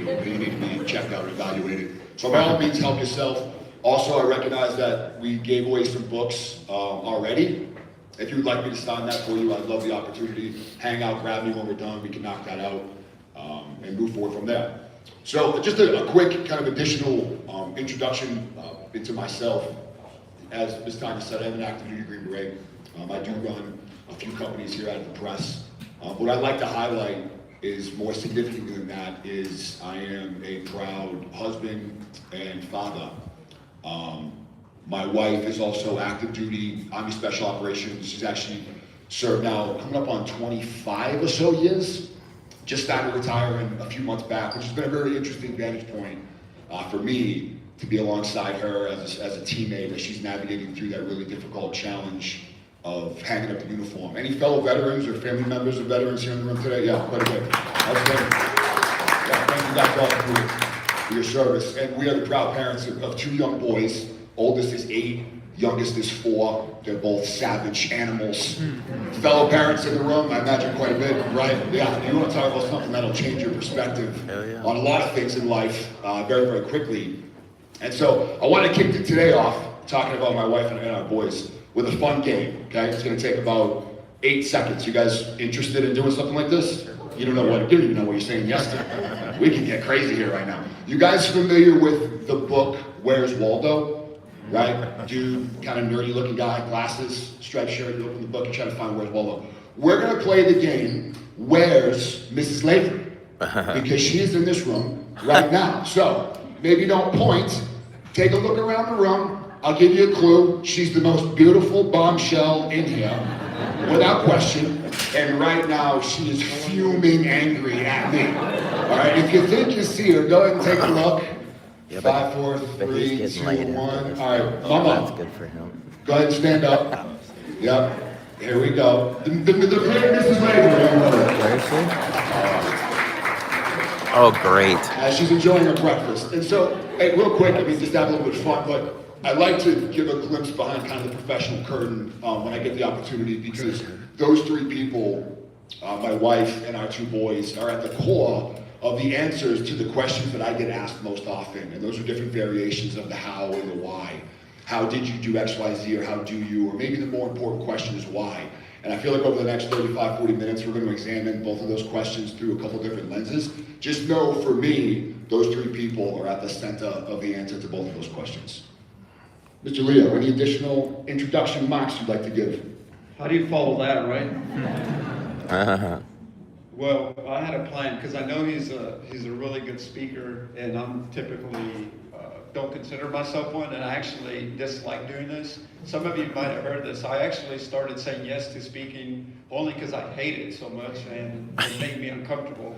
that you need to be checked out and evaluated. So by all means, help yourself. Also, I recognize that we gave away some books already. If you would like me to sign that for you, I'd love the opportunity. Hang out, grab me when we're done. We can knock that out and move forward from there. So just a quick kind of additional introduction into myself. As Ms. Tanya said, I have an active duty Green Beret. I do run a few companies here out of the press. What I'd like to highlight is more significant than that is I am a proud husband and father. My wife is also active duty Army Special Operations. She's actually served now coming up on 25 or so years. Just started retiring a few months back, which has been a very interesting vantage point for me to be alongside her as a teammate as she's navigating through that really difficult challenge of hanging up the uniform. Any fellow veterans or family members of veterans here in the room today? Yeah, quite a bit. Outstanding. Yeah, thank you guys all for your service. And we are the proud parents of two young boys. Oldest is 8, youngest is 4. They're both savage animals. Fellow parents in the room, I imagine quite a bit, right? Yeah, you want to talk about something that'll change your perspective on a lot of things in life very, very quickly. And so I want to kick today off talking about my wife and our boys with a fun game, okay? It's going to take about 8 seconds. You guys interested in doing something like this? You don't know what to do, you know what you're saying yes to. We can get crazy here right now. You guys familiar with the book, Where's Waldo? Right? Dude, kind of nerdy looking guy, glasses, striped shirt, you open the book, you try to find Where's Waldo. We're going to play the game, Where's Mrs. Lavery? Because she is in this room right now. So, maybe don't point, take a look around the room. I'll give you a clue. She's the most beautiful bombshell in here, without question. And right now, she is fuming angry at me. All right, if you think you see her, go ahead and take a look. Yeah, 5, 4, 3, 2, 1. All right, Mama. That's good for him. Go ahead and stand up. Yep. Here we go. The great Mrs. Lavery. Where is she? Oh, great. She's enjoying her breakfast. And so, hey, real quick, I mean, just have a little bit of fun, but I'd like to give a glimpse behind kind of the professional curtain when I get the opportunity, because those 3 people, my wife and our 2 boys, are at the core of the answers to the questions that I get asked most often. And those are different variations of the how and the why. How did you do X, Y, Z, or how do you? Or maybe the more important question is why. And I feel like over the next 35, 40 minutes, we're going to examine both of those questions through a couple different lenses. Just know, for me, those 3 people are at the center of the answer to both of those questions. Mr. Leo, any additional introduction remarks you'd like to give? How do you follow that, right? Well, I had a plan because I know he's a really good speaker, and I'm typically don't consider myself one, and I actually dislike doing this. Some of you might have heard this. I actually started saying yes to speaking only because I hate it so much, and it made me uncomfortable.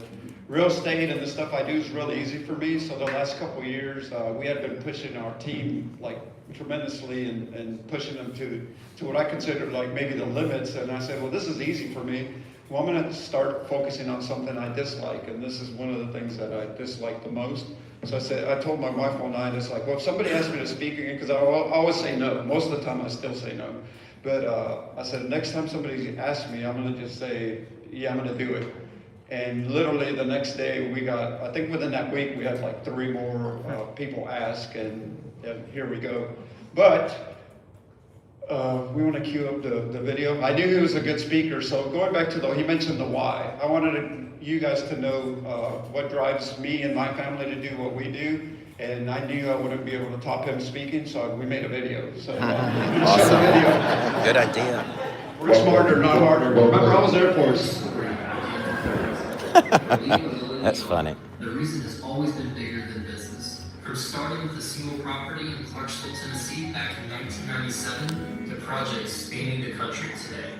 Real estate and the stuff I do is really easy for me. So the last couple of years, we had been pushing our team like tremendously and pushing them to what I considered like maybe the limits. And I said, well, this is easy for me. Well, I'm going to start focusing on something I dislike, and this is one of the things that I dislike the most. So I told my wife one night, it's like, well, if somebody asks me to speak again, because I always say no. Most of the time I still say no. But I said, next time somebody asks me, I'm going to just say, yeah, I'm going to do it. And literally the next day we got, I think within that week, we had like 3 more people ask, and here we go. But we want to cue up the video. I knew he was a good speaker, so going back to he mentioned the why. I wanted you guys to know what drives me and my family to do what we do, and I knew I wouldn't be able to top him speaking, so we made a video. So Awesome. show the video. Good idea. Work smarter, not harder. Remember, I was Air Force. That's funny. The reason has always been bigger than business. From starting with a single property in Clarksville, Tennessee back in 1997 to projects spanning the country today.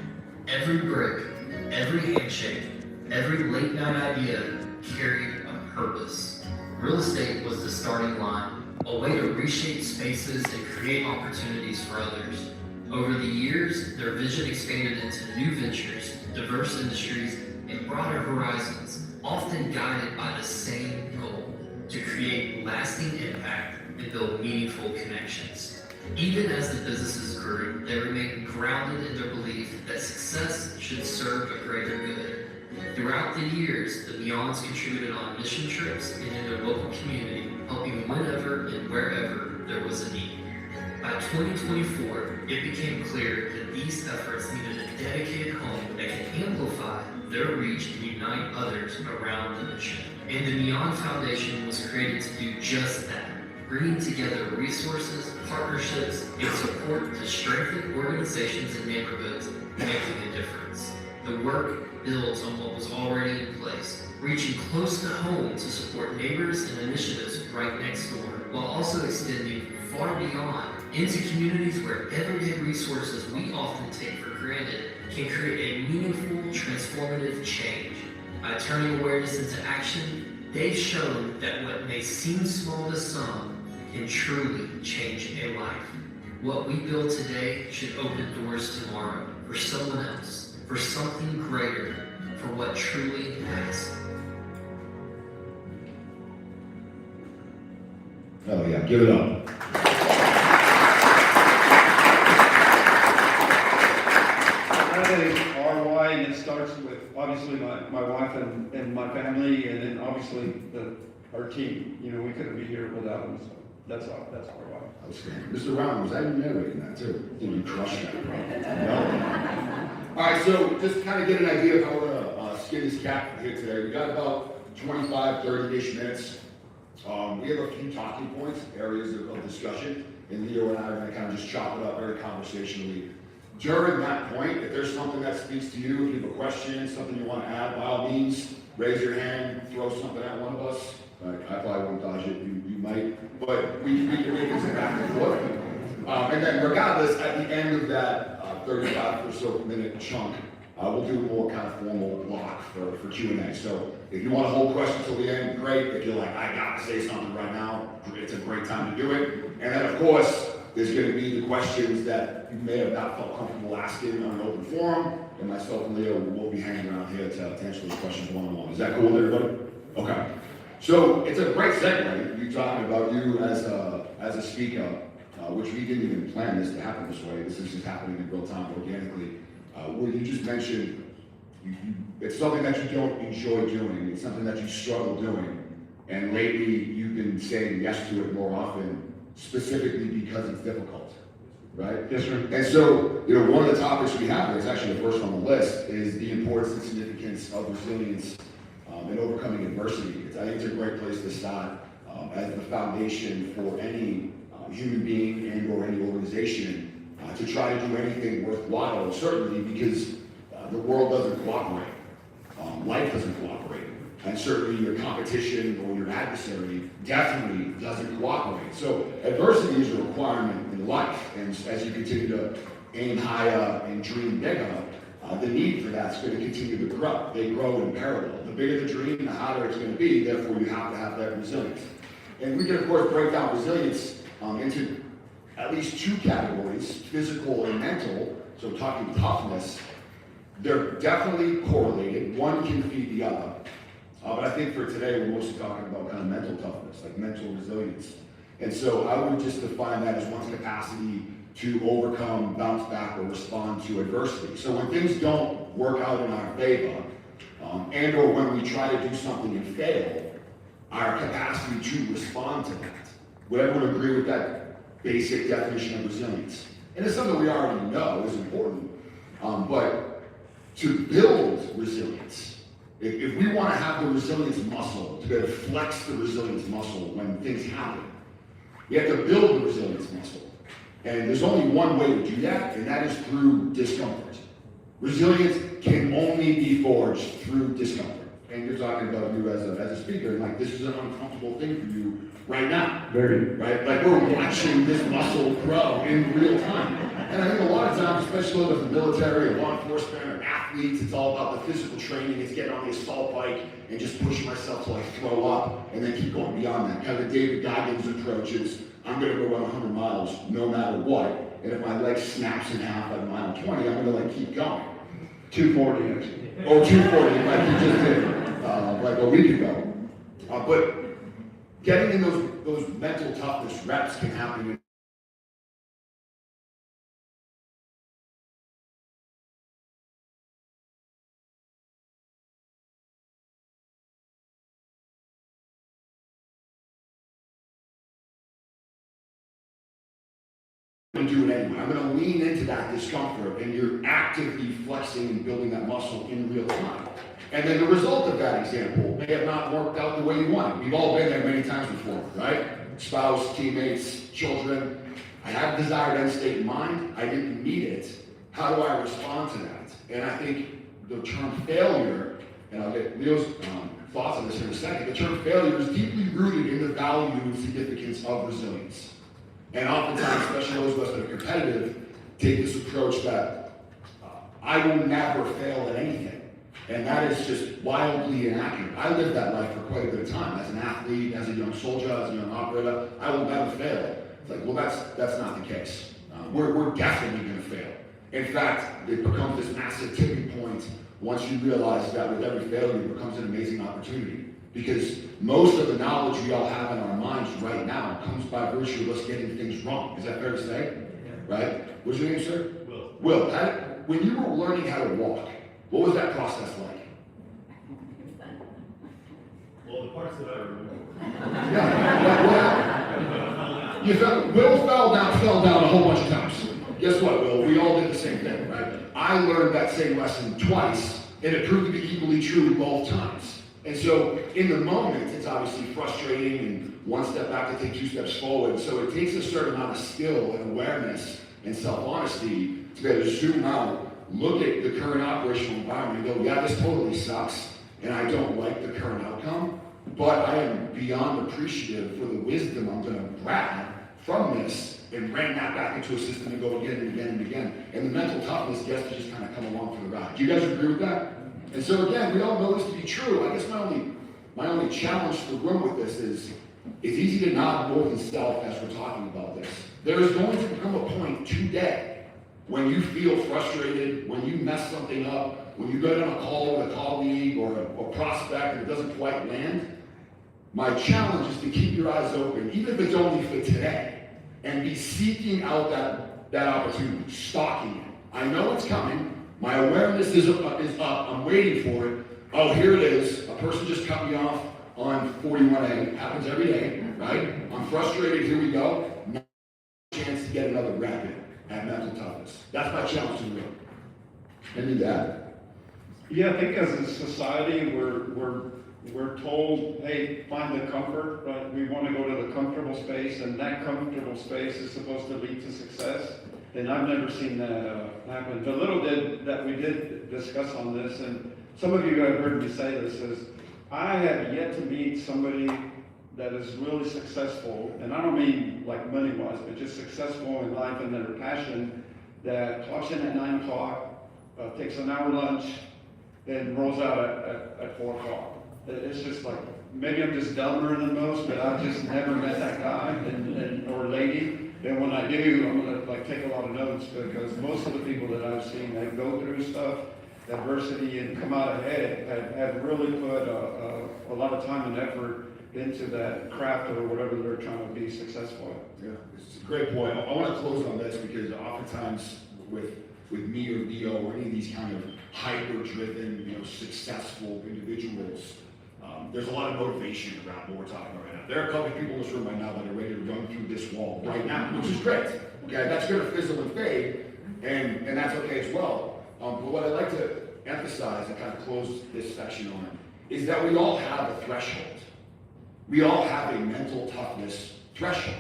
Every brick, every handshake, every late night idea carried a purpose. Real estate was the starting line, a way to reshape spaces and create opportunities for others. Over the years, their vision expanded into new ventures, diverse industries, and broader horizons, often guided by the same goal, to create lasting impact and build meaningful connections. Even as the businesses grew, they remained grounded in their belief that success should serve a greater good. Throughout the years, the Beyonds contributed on mission trips and in their local community, helping whenever and wherever there was a need. By 2024, it became clear that these efforts needed a dedicated home that could amplify their reach and unite others around the mission. And the Beyond Foundation was created to do just that, bringing together resources, partnerships, and support to strengthen organizations and neighborhoods, making a difference. The work builds on what was already in place, reaching close to home to support neighbors and initiatives right next door, while also extending far beyond into communities where everyday resources we often take for granted can create a meaningful, transformative change. By turning awareness into action, they've shown that what may seem small to some can truly change a life. What we build today should open doors tomorrow for someone else, for something greater, for what truly matters. Oh yeah, give it up. That is RY, and it starts with obviously my wife and my family, and then obviously our team. You know, we couldn't be here without them, so that's RY. Outstanding. Mr. Brown, was I narrating that too? Did you crush that? No? All right, so just kind of get an idea of how we're gonna skin this cat here today. We got about 25, 30-ish minutes. We have a few talking points, areas of discussion, and Leo and I are gonna kind of just chop it up very conversationally. During that point, if there's something that speaks to you, if you have a question, something you want to add, by all means, raise your hand, throw something at one of us. I probably won't dodge it, you might, but we can make it back and forth. And then regardless, at the end of that 35 or so minute chunk, we'll do a more kind of formal block for Q&A. So if you want to hold questions till the end, great. If you're like, I got to say something right now, it's a great time to do it. And then of course, there's going to be the questions that you may have not felt comfortable asking on an open forum, and myself and Leo will be hanging around here to answer those questions one-on-one. Is that cool with everybody? Okay. So it's a great segue, you talking about you as a speaker, which we didn't even plan this to happen this way. This is just happening in real time, organically. Where you just mentioned, it's something that you don't enjoy doing. It's something that you struggle doing. And lately, you've been saying yes to it more often, specifically because it's difficult, right? Yes, sir. And so, you know, one of the topics we have, it's actually the first on the list, is the importance and significance of resilience and overcoming adversity. I think it's a great place to start as the foundation for any human being and or any organization to try to do anything worthwhile, certainly because the world doesn't cooperate. Life doesn't cooperate. And certainly your competition or your adversary definitely doesn't cooperate. So adversity is a requirement in life. And as you continue to aim higher and dream bigger, the need for that's going to continue to grow. They grow in parallel. The bigger the dream, the harder it's going to be. Therefore, you have to have that resilience. And we can, of course, break down resilience into at least two categories, physical and mental. So talking toughness, they're definitely correlated. One can feed the other. But I think for today, we're mostly talking about kind of mental toughness, like mental resilience. And so I would just define that as one's capacity to overcome, bounce back, or respond to adversity. So when things don't work out in our favor, and or when we try to do something and fail, our capacity to respond to that. Would everyone agree with that basic definition of resilience? And it's something we already know is important, but to build resilience, if we want to have the resilience muscle, to be able to flex the resilience muscle when things happen, we have to build the resilience muscle. And there's only one way to do that, and that is through discomfort. Resilience can only be forged through discomfort. And you're talking about you as a speaker, and like this is an uncomfortable thing for you right now. Very. Right? Like we're watching this muscle grow in real time. And I think a lot of times, especially with the military or law enforcement or athletes, it's all about the physical training. It's getting on the assault bike and just pushing myself till I throw up and then keep going beyond that. Kind of the David Goggins approach is, I'm going to go run 100 miles no matter what. And if my leg snaps in half at mile 20, I'm going to like keep going. 240 actually. Oh, 240, like you just did, like a week ago. But getting in those mental toughness reps can happen in to do it anyway. I'm going to lean into that discomfort, and you're actively flexing and building that muscle in real time. And then the result of that example may have not worked out the way you wanted. We've all been there many times before, right? Spouse, teammates, children. I had a desired end state in mind. I didn't meet it. How do I respond to that? And I think the term failure, and I'll get Leo's thoughts on this in a second, the term failure is deeply rooted in the value and significance of resilience. And oftentimes, especially those of us that are competitive, take this approach that I will never fail at anything. And that is just wildly inaccurate. I lived that life for quite a bit of time. As an athlete, as a young soldier, as a young operator, I will never fail. It's like, well, that's not the case. We're definitely going to fail. In fact, it becomes this massive tipping point once you realize that with every failure it becomes an amazing opportunity. Because most of the knowledge we all have in our minds right now comes by virtue of us getting things wrong. Is that fair to say? Yeah. Right? What's your name, sir? Will. Will, when you were learning how to walk, what was that process like? Well, the parts that I remember. Yeah. Will fell down a whole bunch of times. Guess what, Will? We all did the same thing, right? I learned that same lesson twice, and it proved to be equally true both times. And so, in the moment, it's obviously frustrating, and one step back to take two steps forward. So it takes a certain amount of skill and awareness and self-honesty to be able to zoom out, look at the current operational environment and go, yeah, this totally sucks, and I don't like the current outcome, but I am beyond appreciative for the wisdom I'm going to grab from this and ran that back into a system and go again and again and again. And the mental toughness gets to just kind of come along for the ride. Do you guys agree with that? And so again, we all know this to be true. I guess my only challenge to the room with this is, it's easy to nod north and south as we're talking about this. There is going to become a point today when you feel frustrated, when you mess something up, when you go on a call with a colleague or a prospect and it doesn't quite land. My challenge is to keep your eyes open, even if it's only for today, and be seeking out that opportunity, stalking it. I know it's coming. My awareness is up. I'm waiting for it. Oh, here it is. A person just cut me off on 41A. Happens every day, right? I'm frustrated. Here we go. Now chance to get another rep in at mental toughness. That's my challenge to the room. Any of that? Yeah, I think as a society, we're told, hey, find the comfort, right? We want to go to the comfortable space, and that comfortable space is supposed to lead to success. And I've never seen that happen. The little that we did discuss on this, and some of you have heard me say this, is I have yet to meet somebody that is really successful, and I don't mean like money-wise, but just successful in life and their passion, that clocks in at 9 o'clock, takes an hour lunch, then rolls out at 4 o'clock. It's just like, maybe I'm just dumber than most, but I've just never met that guy or lady. And when I do, I'm gonna like take a lot of notes, because most of the people that I've seen that go through stuff, adversity, and come out ahead have really put a lot of time and effort into that craft or whatever they're trying to be successful at. Yeah, it's a great point. I want to close on this because oftentimes with me or Leo or any of these kind of hyper-driven, successful individuals, there's a lot of motivation around what we're talking about right now. There are a couple of people in this room right now that are ready to run through this wall right now, which is great. Okay, that's going to fizzle and fade, and that's okay as well. But what I'd like to emphasize and kind of close this section on is that we all have a threshold. We all have a mental toughness threshold,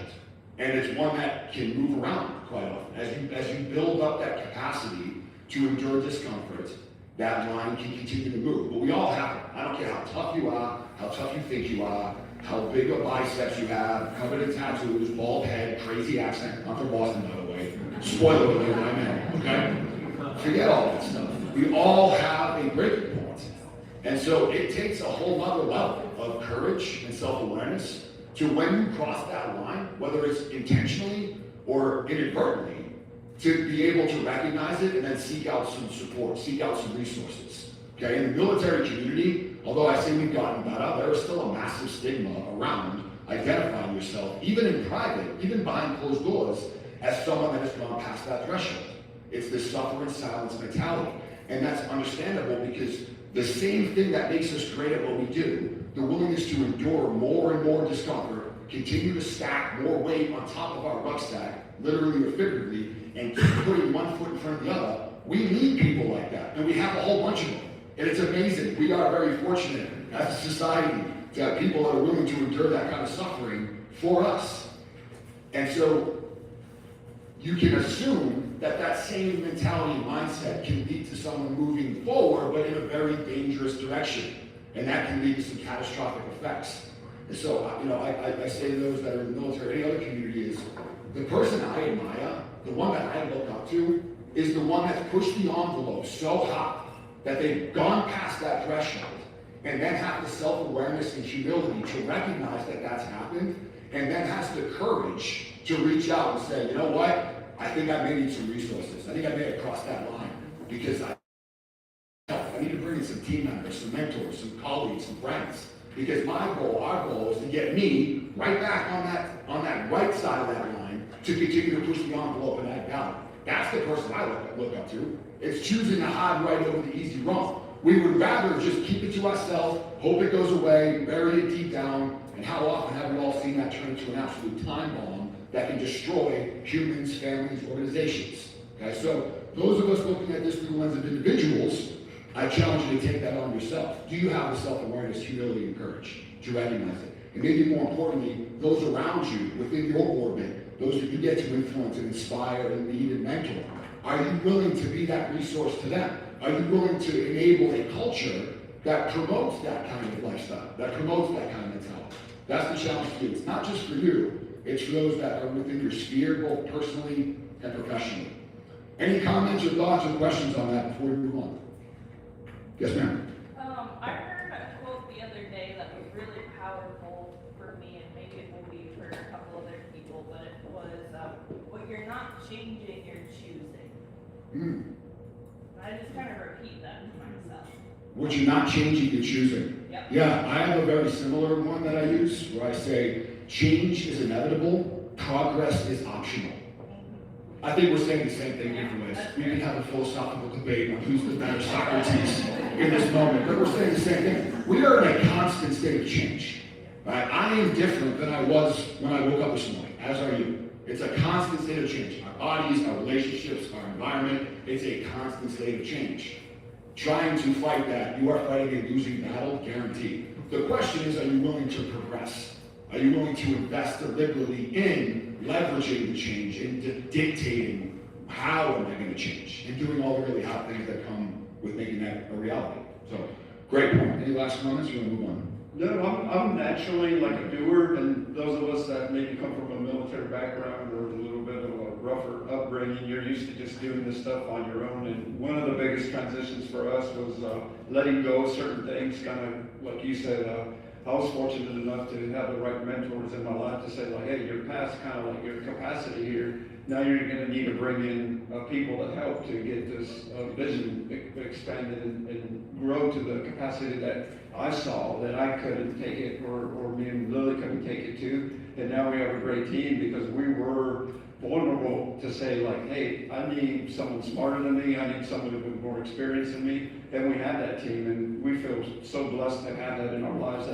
and it's one that can move around quite often. As you build up that capacity to endure discomfort, that line can continue to move. But we all have it. I don't care how tough you are, how tough you think you are, how big of biceps you have, covered in tattoos, bald head, crazy accent. I'm from Boston, by the way. Spoiler alert, I'm in, okay? Forget all that stuff. We all have a breaking point. And so it takes a whole other level of courage and self-awareness to, when you cross that line, whether it's intentionally or inadvertently, to be able to recognize it and then seek out some support, seek out some resources. Okay, in the military community, although I say we've gotten better, there is still a massive stigma around identifying yourself, even in private, even behind closed doors, as someone that has gone past that threshold. It's this suffer in silence mentality. And that's understandable, because the same thing that makes us great at what we do the willingness to endure more and more discomfort, continue to stack more weight on top of our rucksack, literally or figuratively, and keep putting one foot in front of the other. We need people like that, and we have a whole bunch of them. And it's amazing. We are very fortunate as a society to have people that are willing to endure that kind of suffering for us. And so you can assume that that same mentality and mindset can lead to someone moving forward, but in a very dangerous direction. And that can lead to some catastrophic effects. And so, I say to those that are in the military, any other community, is the person I admire, the one that I look up to, is the one that's pushed the envelope so high that they've gone past that threshold and then have the self-awareness and humility to recognize that that's happened, and then has the courage to reach out and say, you know what? I think I may need some resources. I think I may have crossed that line because I need to bring in some team members, some mentors, some colleagues, some friends. Because my goal, our goal, is to get me right back on that right side of that line to continue to push the envelope and add value. That's the person I look up to. It's choosing the hard right over the easy wrong. We would rather just keep it to ourselves, hope it goes away, bury it deep down, and how often have we all seen that turn into an absolute time bomb that can destroy humans, families, organizations? Okay, so those of us looking at this through the lens of individuals, I challenge you to take that on yourself. Do you have the self-awareness, humility, and courage to recognize it? And maybe more importantly, those around you, within your orbit, those that you get to influence and inspire and lead and mentor, are you willing to be that resource to them? Are you willing to enable a culture that promotes that kind of lifestyle, that promotes that kind of mentality? That's the challenge for you. It's not just for you, it's for those that are within your sphere, both personally and professionally. Any comments or thoughts or questions on that before we move on? Yes, ma'am. I heard a quote the other day that was really powerful for me, and maybe it will be for a couple other people, but it was, what you're not changing, you're choosing. I just kind of repeat that to myself. What you're not changing, you're choosing. Yep. Yeah, I have a very similar one that I use, where I say, change is inevitable, progress is optional. I think we're saying the same thing different ways. We can have a philosophical debate on who's the better Socrates in this moment, but we're saying the same thing. We are in a constant state of change. Right? I am different than I was when I woke up this morning, as are you. It's a constant state of change. Our bodies, our relationships, our environment, it's a constant state of change. Trying to fight that, you are fighting a losing battle, guaranteed. The question is, are you willing to progress? Are you willing to invest deliberately in leveraging the change and dictating how am I going to change and doing all the really hot things that come with making that a reality? So, great point. Any last comments? You want to move on? No, I'm naturally like a doer, and those of us that maybe come from a military background or a little bit of a rougher upbringing, you're used to just doing this stuff on your own. And one of the biggest transitions for us was letting go of certain things, kind of like you said. I was fortunate enough to have the right mentors in my life to say, like, hey, you're past kind of like your capacity here. Now you're going to need to bring in people that help to get this vision expanded and grow to the capacity that I saw that I couldn't take it, or me and Lily couldn't take it to. And now we have a great team because we were vulnerable to say, like, hey, I need someone smarter than me, I need someone with more experience than me, and we have that team, and we feel so blessed to have that in our lives.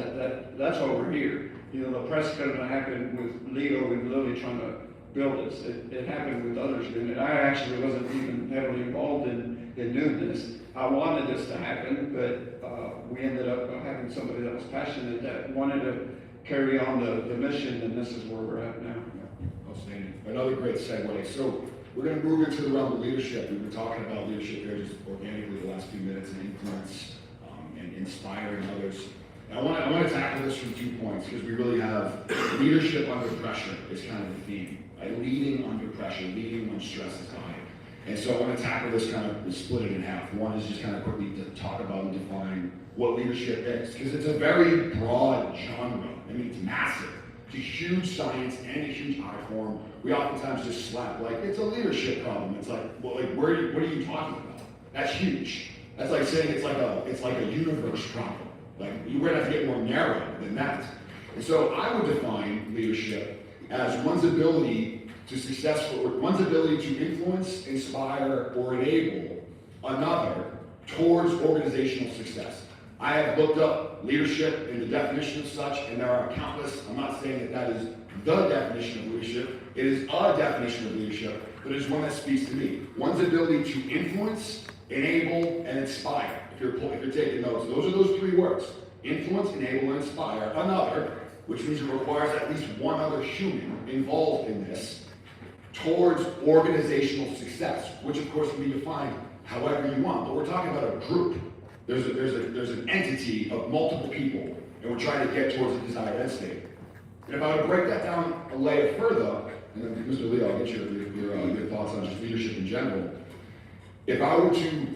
That's why we're here. You know, the press couldn't have happened with Leo and Lily trying to build this. It happened with others doing it. I actually wasn't even heavily involved in doing this. I wanted this to happen, but we ended up having somebody that was passionate, that wanted to carry on the mission, and this is where we're at now. Outstanding. Another great segue. So we're going to move into the realm of leadership. We've been talking about leadership here just organically the last few minutes, and influence and inspiring others. And I want to tackle this from 2 points, because we really have leadership under pressure is kind of the theme. Right? Leading under pressure, leading when stress is high. And so I want to tackle this kind of split it in half. One is just kind of quickly to talk about and define what leadership is, because it's a very broad genre. I mean, it's massive. It's a huge science and a huge art form. We oftentimes just slap, like, it's a leadership problem. It's like, well, like, what are you talking about? That's huge. That's like saying it's like a universe problem. Like, we're gonna have to get more narrow than that. And so I would define leadership as one's ability to influence, inspire, or enable another towards organizational success. I have looked up leadership and the definition of such, and there are countless, I'm not saying that that is the definition of leadership, it is a definition of leadership, but it is one that speaks to me. One's ability to influence, enable, and inspire. If you're taking notes, those are those three words. Influence, enable, and inspire. Another, which means it requires at least one other human involved in this, towards organizational success, which of course can be defined however you want, but we're talking about a group. There's an entity of multiple people, and we're trying to get towards a desired end state. And if I were to break that down a layer further, and then Mr. Lee, I'll get your thoughts on just leadership in general. If I were to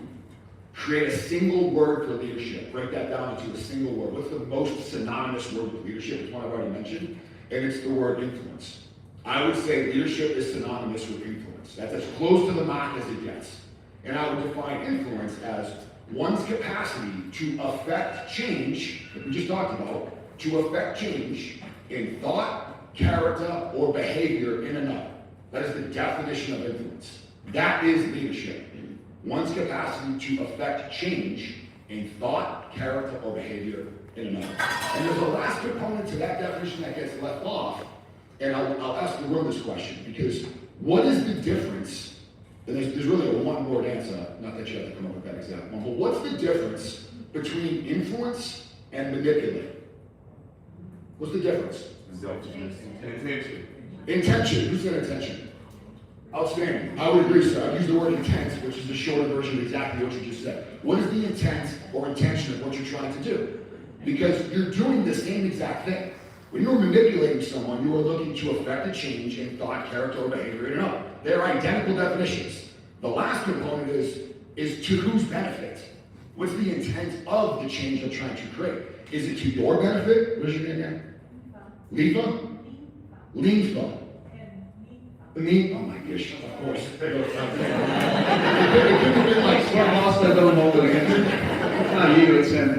create a single word for leadership, break that down into a single word, what's the most synonymous word with leadership? It's one I've already mentioned, and it's the word influence. I would say leadership is synonymous with influence. That's as close to the mark as it gets. And I would define influence as one's capacity to affect change, like we just talked about, to affect change in thought, character, or behavior in another. That is the definition of influence. That is leadership. One's capacity to affect change in thought, character, or behavior in another. And there's a last component to that definition that gets left off, and I'll ask the room this question, because what is the difference? And there's really a one-word answer, not that you have to come up with that exact one, but what's the difference between influence and manipulate? What's the difference? Intention. Who said intention? Outstanding. I would agree, sir. I've used the word intent, which is the shorter version of exactly what you just said. What is the intent or intention of what you're trying to do? Because you're doing the same exact thing. When you're manipulating someone, you are looking to affect a change in thought, character, or behavior in another. They're identical definitions. The last component is to whose benefit? What's the intent of the change you're trying to create? Is it to your benefit? What is your name again? Leva? Leva. Me? Oh my gosh, of course. It could have been like Some lost that don't hold it against you. It's not you, it's him.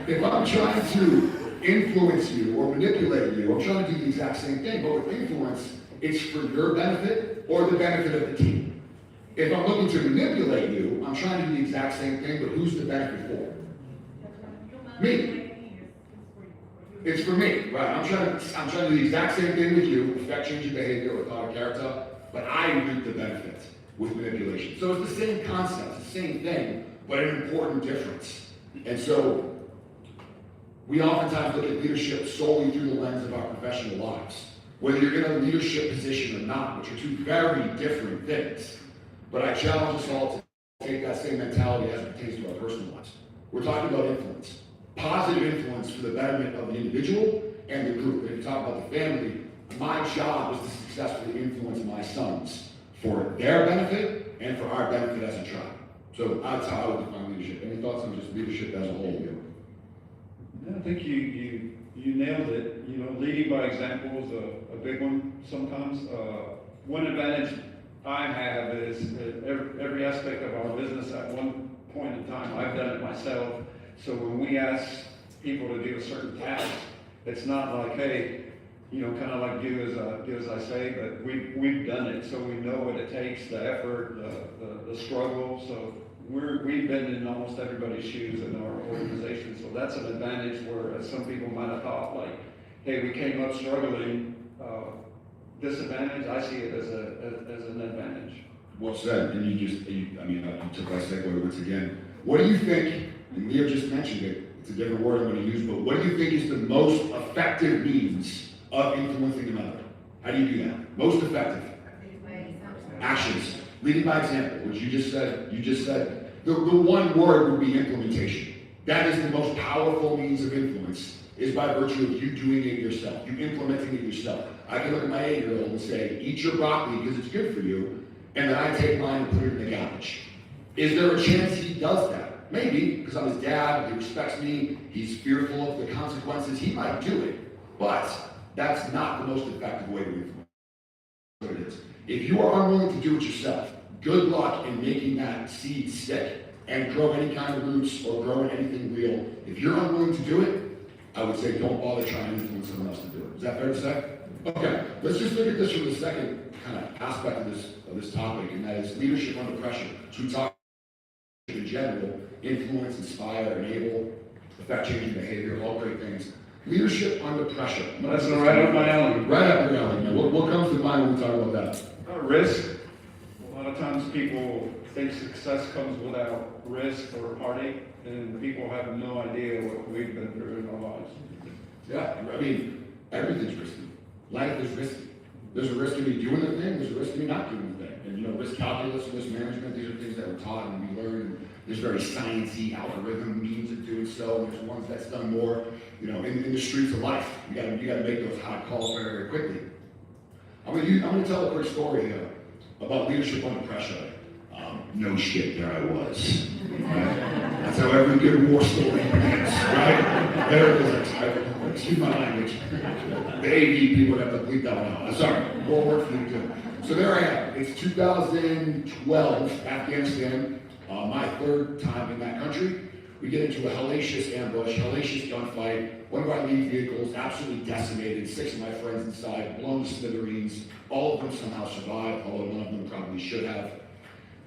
If I'm trying to influence you or manipulate you, I'm trying to do the exact same thing, but with influence, it's for your benefit or the benefit of the team. If I'm looking to manipulate you, I'm trying to do the exact same thing, but who's the benefit for? Me. It's for me, right? I'm trying to do the exact same thing with you, affect change in behavior or thought or character, but I reap the benefit with manipulation. So it's the same concept, it's the same thing, but an important difference. And so we oftentimes look at leadership solely through the lens of our professional lives, whether you're in a leadership position or not, which are two very different things. But I challenge us all to take that same mentality as it pertains to our personal lives. We're talking about influence. Positive influence for the betterment of the individual and the group. If you talk about the family, my job is to successfully influence my sons for their benefit and for our benefit as a tribe. So that's how I would define leadership. Any thoughts on just leadership as a whole? I think you nailed it. You know, leading by example is a big one sometimes. One advantage I have is that every aspect of our business at one point in time, I've done it myself. So when we ask people to do a certain task, it's not like, hey, you know, kind of like do as I say, but we've done it, so we know what it takes, the effort, the struggle. So we've been in almost everybody's shoes in our organization. So that's an advantage, whereas some people might have thought like, hey, we came up struggling. Disadvantage, I see it as an advantage. Well said, and you took my segue once again. What do you think, and Leo just mentioned it, it's a different word I'm going to use, but what do you think is the most effective means of influencing another? How do you do that? Most effective? Actions. Leading by example, which you just said. The one word would be implementation. That is the most powerful means of influence, is by virtue of you doing it yourself, you implementing it yourself. I can look at my 8-year-old and say, eat your broccoli because it's good for you, and then I take mine and put it in the garbage. Is there a chance he does that? Maybe, because I'm his dad, he respects me, he's fearful of the consequences, he might do it. But that's not the most effective way to influence. What it is. If you are unwilling to do it yourself, good luck in making that seed stick and grow any kind of roots or grow anything real. If you're unwilling to do it, I would say don't bother trying to influence someone else to do it. Is that fair to say? Okay, let's just look at this from the second kind of aspect of this topic, and that is leadership under pressure. So we talk in general, influence, inspire, enable, affect changing behavior, all great things. Leadership under pressure. That's right up my alley. Right up your alley, man. What comes to mind when we talk about that? Risk. A lot of times people think success comes without risk or heartache, and people have no idea what we've been through in our lives. Yeah, I mean, everything's risky. Life is risky. There's a risk in me doing the thing, there's a risk in me not doing the thing. And risk calculus, risk management, these are things that we're taught and we learn. And there's very sciencey algorithm means of doing so, and there's ones that's done more, in the streets of life. You gotta make those hot calls very, very quickly. I'm gonna tell a quick story here about leadership under pressure. No shit, there I was. Right? That's how every good war story begins, right? There it is. Excuse my language. The AV people have to bleep that one out. I'm sorry, more work for you to do. So there I am. It's 2012, Afghanistan. My third time in that country. We get into a hellacious ambush, hellacious gunfight. One of our lead vehicles absolutely decimated. 6 of my friends inside, blown to smithereens. All of them somehow survived, although none of them probably should have.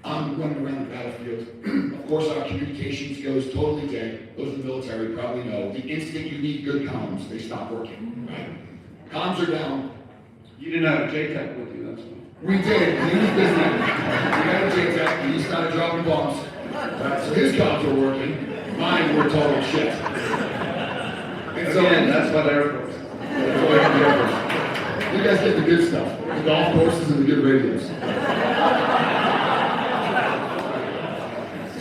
I'm running around the battlefield. Of course, our communications goes totally dead. Those in the military probably know. The instant you need good comms, they stop working, right? Comms are down. You didn't have a JTAC with you, that's why. We did. He was busy. We had a JTAC, and he started dropping bombs. Right? So his comms were working. Mine were total shit. And so, again, that's what Air Force. That's why I'm the Air Force. You guys get the good stuff. The golf courses and the good radios.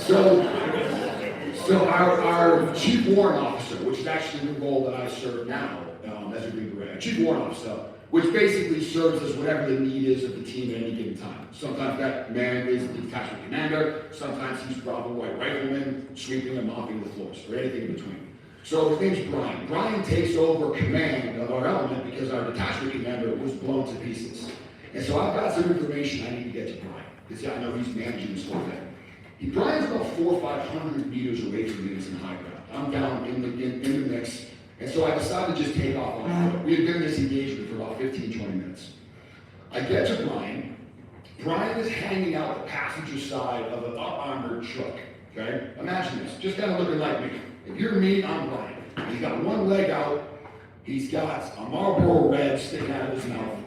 So our chief warrant officer, which is actually the role that I serve now as a Green Beret, chief warrant officer, which basically serves as whatever the need is of the team at any given time. Sometimes that man is the detachment commander, sometimes he's Bravo White Rifleman, sweeping and mopping the floors, or anything in between. So his name's Brian. Brian takes over command of our element because our detachment commander was blown to pieces. And so I've got some information I need to get to Brian, because I know he's managing this whole thing. Brian's about 400 or 500 meters away from me. It's in high ground. I'm down in the mix, and so I decided to just take off on foot. We had been in this engagement for about 15, 20 minutes. I get to Brian. Brian is hanging out the passenger side of an up-armored truck, okay? Imagine this, just kind of looking like me. If you're me, I'm Brian. He's got one leg out. He's got a Marlboro Red sticking out of his mouth.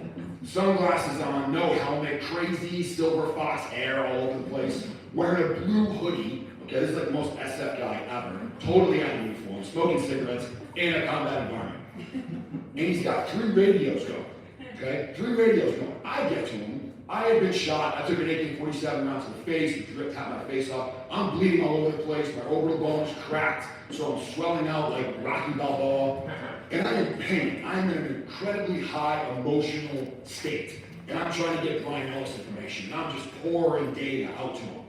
Sunglasses on, no helmet, crazy silver fox hair all over the place. Wearing a blue hoodie, okay, this is like the most SF guy ever, totally out of uniform, smoking cigarettes in a combat environment. And he's got 3 radios going, okay? 3 radios going. I get to him, I had been shot, I took an AK-47 round to the face, it ripped half my face off, I'm bleeding all over the place, my orbital bone is cracked, so I'm swelling out like Rocky Balboa, and I'm in pain. I'm in an incredibly high emotional state, and I'm trying to get Brian Ellis information, and I'm just pouring data out to him.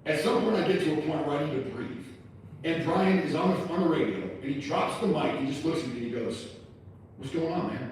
At some point, I get to a point where I need to breathe. And Brian is on the radio, and he drops the mic, and he just looks at me, and he goes, "What's going on, man?"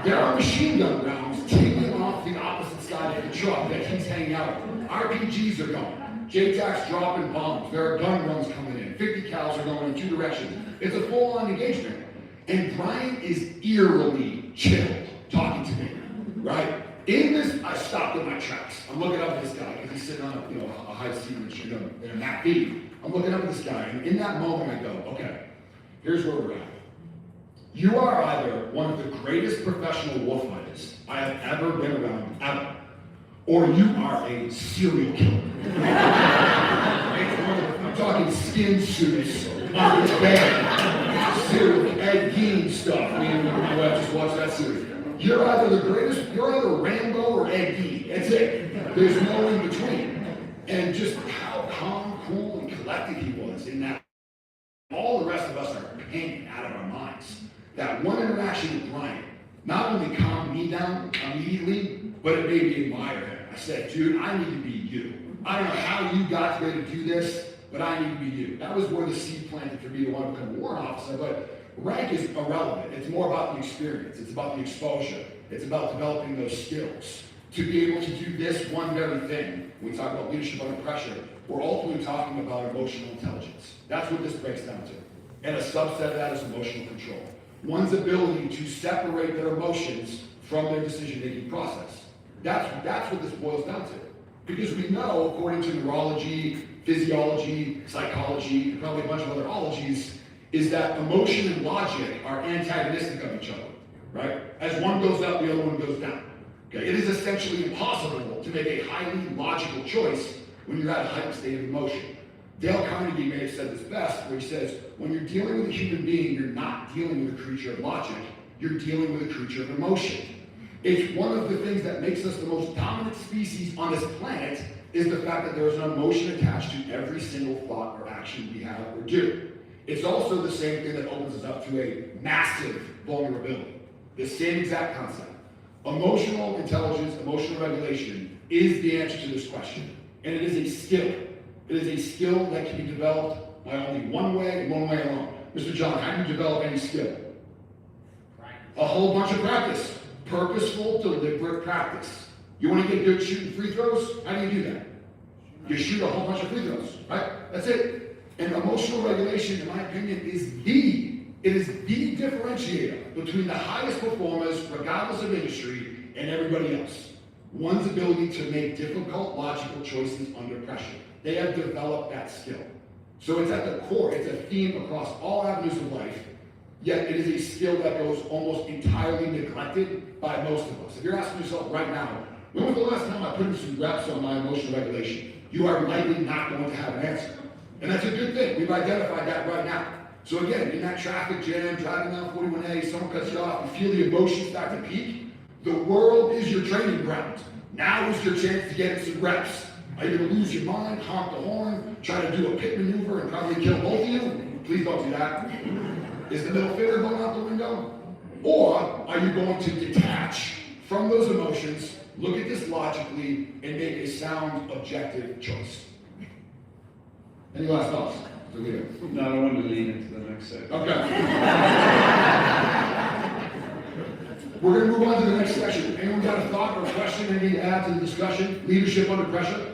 There are machine gun rounds tingling off the opposite side of the truck that he's hanging out on. RPGs are going. JTAC's dropping bombs. There are gun runs coming in. 50 cals are going in 2 directions. It's a full-on engagement. And Brian is eerily chilled talking to me, right? In this, I stopped in my tracks. I'm looking up at this guy because he's sitting on a high seat in a Mac B. I'm looking up at this guy, and in that moment I go, okay, here's where we're at. You are either one of the greatest professional warfighters I have ever been around, ever, or you are a serial killer. I'm talking skin suits on his bed, serial Ed Gein stuff. Me and my wife just watched that series. You're either the greatest, you're either Rambo or Ed Gein. That's it. There's no in between. And just how calm, cool, and collected he was in that. All the rest of us are painted out of our minds. That one interaction with Brian not only calmed me down immediately, but it made me admire him. I said, dude, I need to be you. I don't know how you got there to do this, but I need to be you. That was where the seed planted for me to want to become a warrant officer, but rank is irrelevant. It's more about the experience. It's about the exposure. It's about developing those skills. To be able to do this one very thing, when we talk about leadership under pressure, we're ultimately talking about emotional intelligence. That's what this breaks down to. And a subset of that is emotional control. One's ability to separate their emotions from their decision-making process. That's what this boils down to. Because we know, according to neurology, physiology, psychology, and probably a bunch of other ologies, is that emotion and logic are antagonistic of each other, right? As one goes up, the other one goes down. Okay? It is essentially impossible to make a highly logical choice when you're at a heightened state of emotion. Dale Carnegie may have said this best, where he says, when you're dealing with a human being, you're not dealing with a creature of logic, you're dealing with a creature of emotion. It's one of the things that makes us the most dominant species on this planet is the fact that there is an emotion attached to every single thought or action we have or do. It's also the same thing that opens us up to a massive vulnerability. The same exact concept. Emotional intelligence, emotional regulation is the answer to this question. And it is a skill. It is a skill that can be developed by only one way and one way alone. Mr. John, how do you develop any skill? A whole bunch of practice. Purposeful, deliberate practice. You want to get good shooting free throws? How do you do that? You shoot a whole bunch of free throws, right? That's it. And emotional regulation, in my opinion, is the differentiator between the highest performers, regardless of industry, and everybody else. One's ability to make difficult, logical choices under pressure. They have developed that skill. So it's at the core, it's a theme across all avenues of life, yet it is a skill that goes almost entirely neglected by most of us. If you're asking yourself right now, when was the last time I put in some reps on my emotional regulation? You are likely not going to have an answer. And that's a good thing. We've identified that right now. So again, in that traffic jam, driving down 41A, someone cuts you off, you feel the emotions start to peak. The world is your training ground. Now is your chance to get in some reps. Are you going to lose your mind, honk the horn, try to do a pit maneuver and probably kill both of you? Please don't do that. Is the middle finger going out the window? Or are you going to detach from those emotions, look at this logically, and make a sound, objective choice? Any last thoughts? No, I wanted to lean into the next section. Okay. We're going to move on to the next section. Anyone got a thought or a question they need to add to the discussion? Leadership under pressure?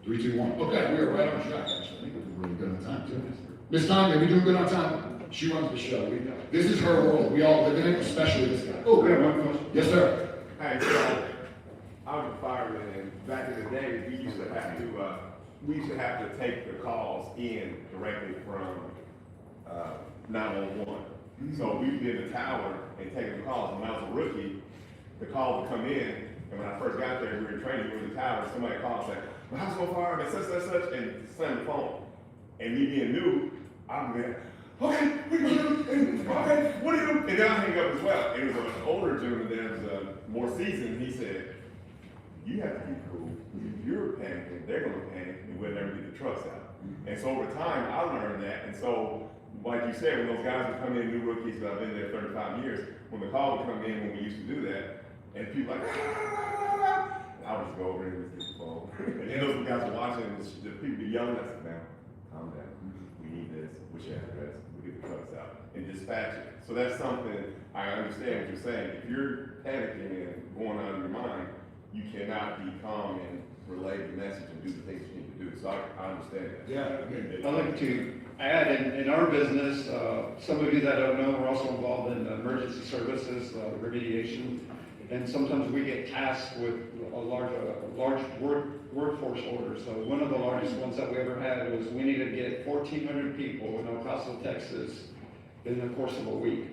3, 2, 1. Okay, we are right on track, actually. I think we're really good on time, too. Miss Tanya, we doing good on time? She runs the show. This is her world. We all live in it, especially this guy. Oh, we have one question. Yes, sir. Hey, so I was a fireman, and back in the day, we used to have to take the calls in directly from 911. So we'd be in the tower and taking the calls. When I was a rookie, the call would come in, and when I first got there, we were in training, we were in the tower, somebody called and said, "My house on fire," and such, and slammed the phone. And me being new, I'm there, okay, we can do it, okay, what do you do? And then I hang up as well. And it was an older gentleman that was more seasoned. He said, "You have to be cool. If you're panicking, they're gonna panic, and we'll never get the trucks out." And so over time, I learned that. And so, like you said, when those guys would come in, new rookies, but I've been there 35 years, when the call would come in, when we used to do that, and people like, I would just go over and get the phone. And those guys were watching, and the people be yelling, I said, "Now, calm down. We need this. What's your address? We'll get the trucks out." And dispatch it. So that's something, I understand what you're saying. If you're panicking and going out of your mind, you cannot be calm and relay the message and do the things you need to do. So I understand that. Yeah. I'd like to add, in our business, some of you that don't know, we're also involved in emergency services, remediation, and sometimes we get tasked with a large workforce order. So one of the largest ones that we ever had was we needed to get 1,400 people in El Paso, Texas, in the course of a week.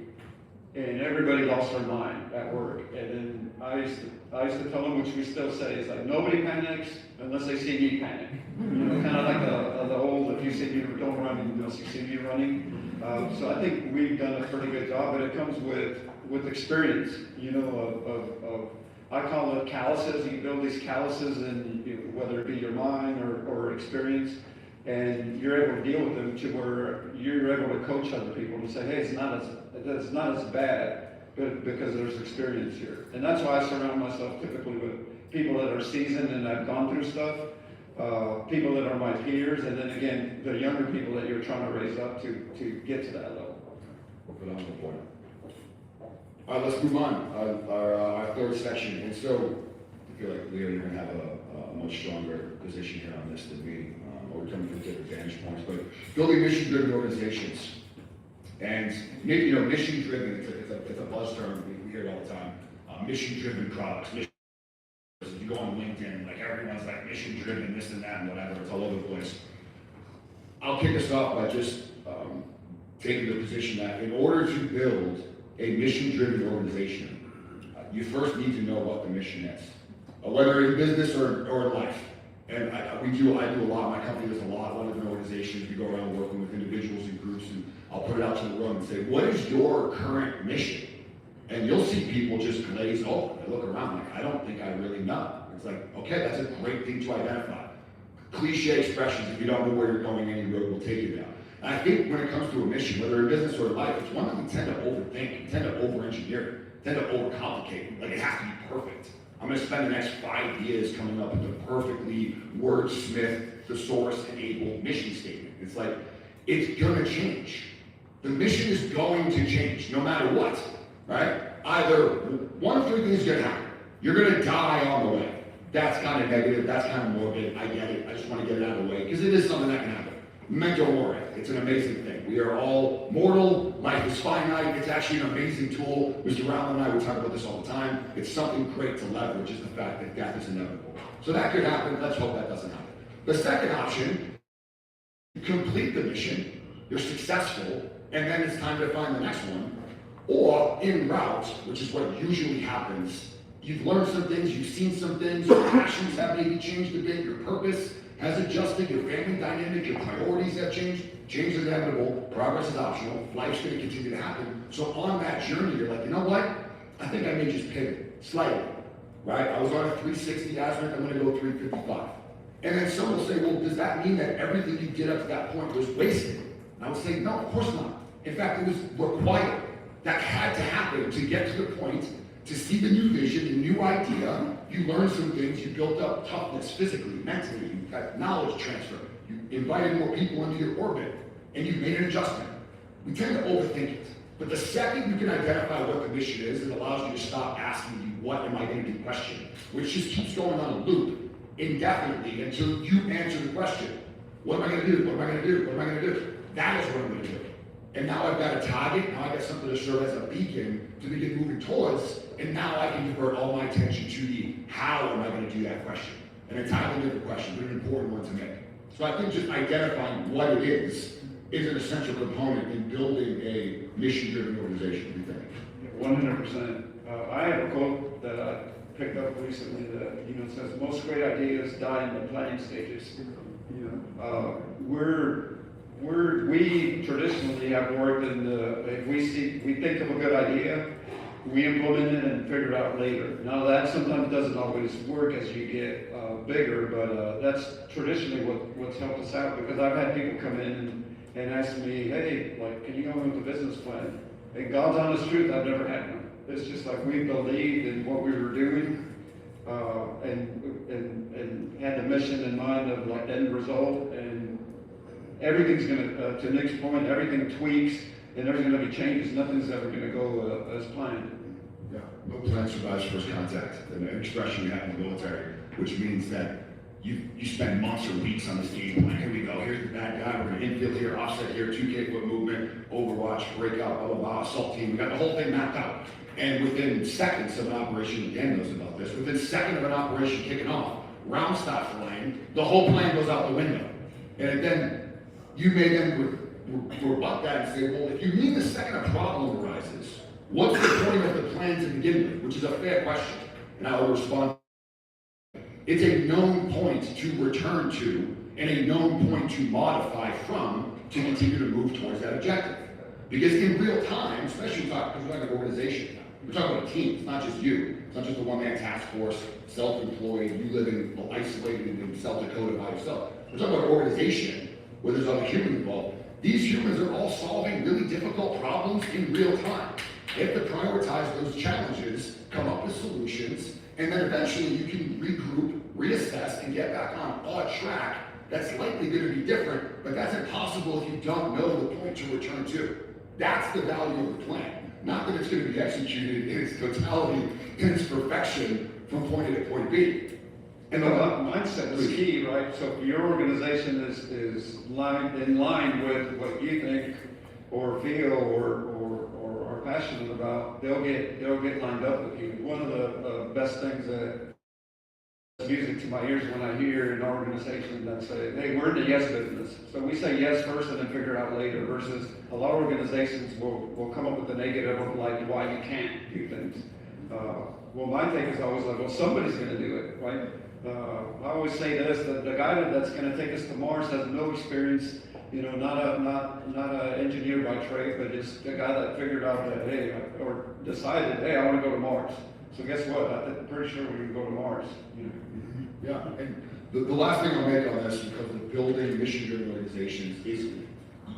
And everybody lost their mind at work. And then I used to tell them, which we still say, it's like nobody panics unless they see me panic. You know, kind of like the old, if you see me don't run unless you see me running. So I think we've done a pretty good job, but it comes with experience, you know, I call it calluses. You build these calluses, and whether it be your mind or experience, and you're able to deal with them to where you're able to coach other people and say, hey, it's not as bad, but because there's experience here. And that's why I surround myself typically with people that are seasoned and have gone through stuff, people that are my peers, and then again, the younger people that you're trying to raise up to get to that level. Phenomenal point. All right, let's move on. Our third section. And so, I feel like Leo, you're going to have a much stronger position here on this than me. We're coming from different vantage points, but building mission-driven organizations. And maybe, mission-driven, it's a buzz term, we hear it all the time. Mission-driven products, LinkedIn, like everyone's like mission driven, this and that and whatever, it's all over the place. I'll kick us off by just taking the position that in order to build a mission-driven organization, you first need to know what the mission is, whether in business or in life. And I do a lot, my company does a lot of different organizations. We go around working with individuals and groups, and I'll put it out to the room and say, what is your current mission? And you'll see people just glaze over. They look around like, I don't think I really know. It's like, okay, that's a great thing to identify. Cliche expressions, if you don't know where you're going, any road will take you down. And I think when it comes to a mission, whether in business or in life, it's one that we tend to overthink, we tend to over-engineer, tend to overcomplicate. Like it has to be perfect. I'm going to spend the next 5 years coming up with a perfectly wordsmith, thesaurus-enabled mission statement. It's like, it's going to change. The mission is going to change, no matter what, right? Either one of three things is going to happen. You're going to die on the way. That's kind of negative, that's kind of morbid, I get it. I just want to get it out of the way, because it is something that can happen. Mental worry, it's an amazing thing. We are all mortal, life is finite, it's actually an amazing tool. Mr. Rowland and I, we talk about this all the time. It's something great to leverage, is the fact that death is inevitable. So that could happen, let's hope that doesn't happen. The second option, you complete the mission, you're successful, and then it's time to find the next one. Or, en route, which is what usually happens, you've learned some things, you've seen some things, your passions have maybe changed a bit, your purpose has adjusted, your family dynamic, your priorities have changed. Change is inevitable, progress is optional, life's going to continue to happen. So on that journey, you're like, you know what? I think I may just pivot slightly, right? I was on a 360 aspect, I'm going to go 355. And then someone will say, well, does that mean that everything you did up to that point was wasted? And I would say, no, of course not. In fact, it was required. That had to happen to get to the point to see the new vision, the new idea. You learned some things, you built up toughness physically, mentally, you got knowledge transfer, you invited more people into your orbit, and you made an adjustment. We tend to overthink it. But the second you can identify what the mission is, it allows you to stop asking you, what am I going to do question, which just keeps going on a loop indefinitely until you answer the question. What am I going to do? What am I going to do? What am I going to do? That is what I'm going to do. And now I've got a target, now I've got something to serve as a beacon to begin moving towards, and now I can divert all my attention to the how am I going to do that question. An entirely different question, but an important one to make. So I think just identifying what it is an essential component in building a mission-driven organization, we think. 100%. I have a quote that I picked up recently that says most great ideas die in the planning stages. We traditionally have worked in if we think of a good idea, we implement it and figure it out later. Now that sometimes doesn't always work as you get bigger, but that's traditionally what's helped us out, because I've had people come in and ask me, hey, like, can you come up with a business plan? And God's honest truth, I've never had one. It's just like we believed in what we were doing, and had the mission in mind of like end result, and everything's gonna, to Nick's point, everything tweaks, and there's gonna be changes. Nothing's ever gonna go as planned. Yeah, no plan survives first contact, an expression we have in the military, which means that you spend months or weeks on this game plan. Here we go, here's the bad guy, we're gonna infield here, offset here, 2K foot movement, overwatch, breakout, blah, blah, blah, assault team. We got the whole thing mapped out. And within seconds of an operation, Dan knows about this, within seconds of an operation kicking off, rounds start flying, the whole plan goes out the window. And then you may then rebut that and say, well, if you mean the second a problem arises, what's the point of the plan to begin with? Which is a fair question. And I will respond, it's a known point to return to and a known point to modify from to continue to move towards that objective. Because in real time, especially because we're talking about organization, we're talking about a team, it's not just you. It's not just a one-man task force, self-employed, you living isolated in South Dakota by yourself. We're talking about an organization where there's other humans involved. These humans are all solving really difficult problems in real time. They have to prioritize those challenges, come up with solutions, and then eventually you can regroup, reassess, and get back on a track that's likely going to be different, but that's impossible if you don't know the point to return to. That's the value of the plan. Not that it's going to be executed in its totality, in its perfection, from point A to point B. And the mindset is key, right? So if your organization is in line with what you think or feel or are passionate about, they'll get lined up with you. One of the best things that music to my ears when I hear an organization that say, hey, we're in the yes business. So we say yes first and then figure it out later, versus a lot of organizations will come up with the negative of like why you can't do things. Well, my take is always like, well, somebody's going to do it, right? I always say this, that the guy that's going to take us to Mars has no experience, you know, not a engineer by trade, but just the guy that figured out that, hey, or decided, hey, I want to go to Mars. So guess what? I'm pretty sure we're going to go to Mars. You know? Yeah, and the last thing I'll make on this, because of building mission-driven organizations, is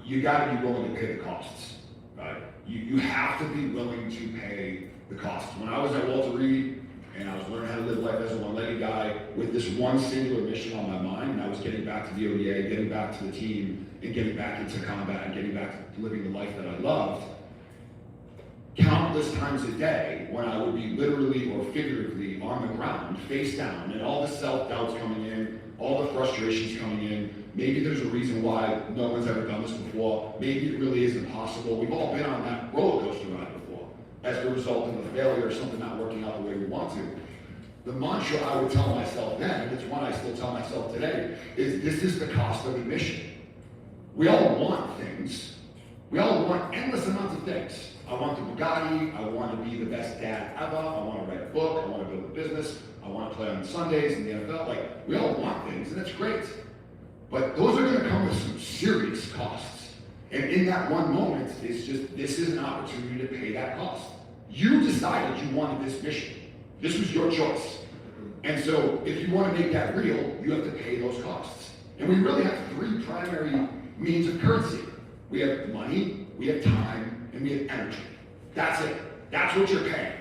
you got to be willing to pay the costs, right? You have to be willing to pay the costs. When I was at Walter Reed, and I was learning how to live life as a one-legged guy with this one singular mission on my mind, and I was getting back to the ODA, getting back to the team, and getting back into combat, and getting back to living the life that I loved, countless times a day when I would be literally or figuratively on the ground, face down, and all the self-doubts coming in, all the frustrations coming in. Maybe there's a reason why no one's ever done this before. Maybe it really is impossible. We've all been on that roller coaster ride before as a result of a failure or something not working out the way we want to. The mantra I would tell myself then, and it's one I still tell myself today, is this is the cost of admission. We all want things. We all want endless amounts of things. I want the Bugatti, I want to be the best dad ever, I want to write a book, I want to build a business, I want to play on Sundays in the NFL. Like, we all want things, and that's great. But those are going to come with some serious costs. And in that one moment, it's just, this is an opportunity to pay that cost. You decided you wanted this mission. This was your choice. And so, if you want to make that real, you have to pay those costs. And we really have three primary means of currency. We have money, we have time, and we have energy. That's it. That's what you're paying.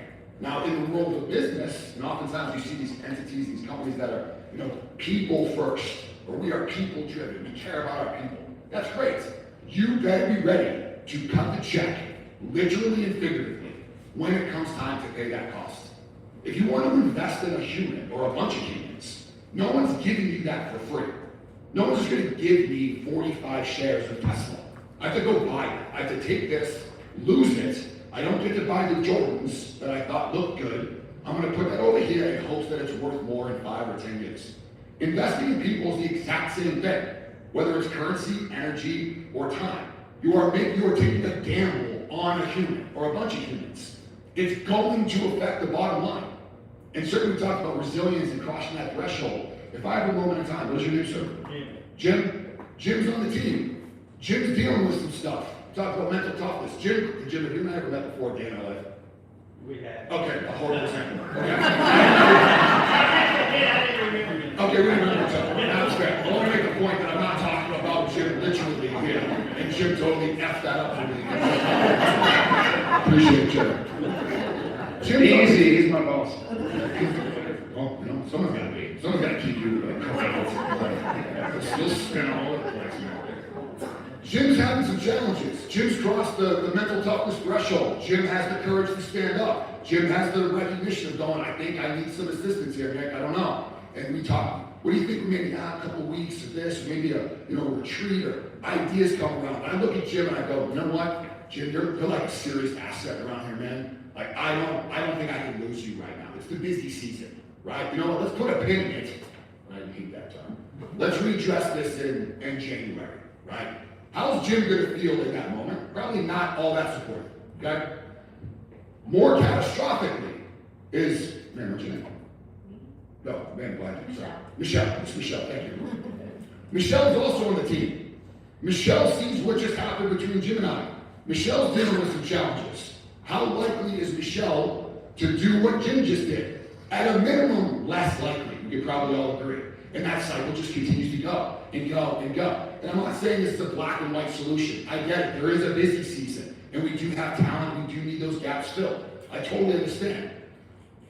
Now, in the world of business, and oftentimes you see these entities, these companies that are, you know, people first, or we are people driven, we care about our people. That's great. You better be ready to cut the check, literally and figuratively, when it comes time to pay that cost. If you want to invest in a human or a bunch of humans, no one's giving you that for free. No one's just going to give me 45 shares of Tesla. I have to go buy it. I have to take this, lose it. I don't get to buy the Jordans that I thought looked good. I'm going to put that over here in hopes that it's worth more in 5 or 10 years. Investing in people is the exact same thing, whether it's currency, energy, or time. You are taking a gamble on a human or a bunch of humans. It's going to affect the bottom line. And certainly we talked about resilience and crossing that threshold. If I have a moment in time, what's your name, sir? Jim. Jim's on the team. Jim's dealing with some stuff. Talk about mental toughness. Jim, have you and I ever met before, Dan, in our life? We have. Okay, a horrible example. Okay, okay, we remember each other. That's fair. I want to make the point that I'm not talking about Jim literally here, and Jim totally effed that up for me. Appreciate Jim. Jim, Easy, he's my boss. Well, you know, someone's got to be. Someone's got to keep you comfortable. It's still spinning all over the place now. Jim's having some challenges. Jim's crossed the mental toughness threshold. Jim has the courage to stand up. Jim has the recognition of going, I think I need some assistance here, Nick, I don't know. And we talk, what do you think, maybe a couple of weeks of this, maybe a retreat, or ideas come around. And I look at Jim and I go, you know what, Jim, you're like a serious asset around here, man. Like, I don't think I can lose you right now. It's the busy season, right? You know what, let's put a pin in it. I hate that term. Let's redress this in January, right? How's Jim going to feel in that moment? Probably not all that supportive, okay? More catastrophically is, man, what's your name? No, man, blind. Sorry. Michelle. It's Michelle, thank you. Michelle's also on the team. Michelle sees what just happened between Jim and I. Michelle's dealing with some challenges. How likely is Michelle to do what Jim just did? At a minimum, less likely. We could probably all agree. And that cycle just continues to go and go and go. And I'm not saying this is a black and white solution. I get it. There is a busy season, and we do have talent. We do need those gaps filled. I totally understand.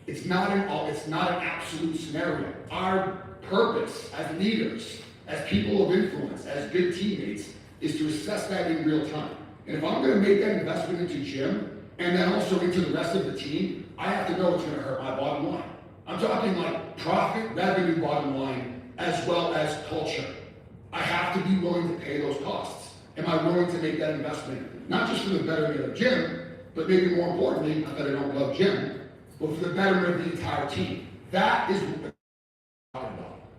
It's not an absolute scenario. Our purpose as leaders, as people of influence, as good teammates, is to assess that in real time. And if I'm going to make that investment into Jim, and then also into the rest of the team, I have to know it's going to hurt my bottom line. I'm talking like profit, revenue, bottom line, as well as culture. I have to be willing to pay those costs. Am I willing to make that investment? Not just for the betterment of Jim, but maybe more importantly, not that I don't love Jim, but for the betterment of the entire team. That is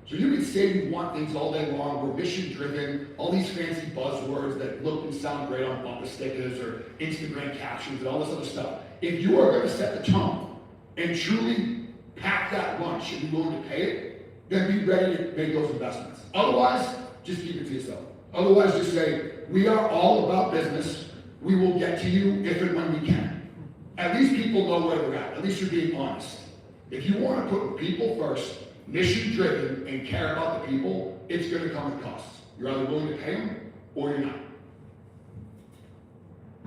So you can say you want things all day long, we're mission driven, all these fancy buzzwords that look and sound great on bumper stickers or Instagram captions and all this other stuff. If you are gonna set the tone and truly pack that lunch and be willing to pay it, then be ready to make those investments. Otherwise, just keep it to yourself. Otherwise, just say, we are all about business. We will get to you if and when we can. At least people know where we're at least you're being honest. If you wanna put people first, mission driven, and care about the people, it's gonna come at costs. You're either willing to pay them or you're not.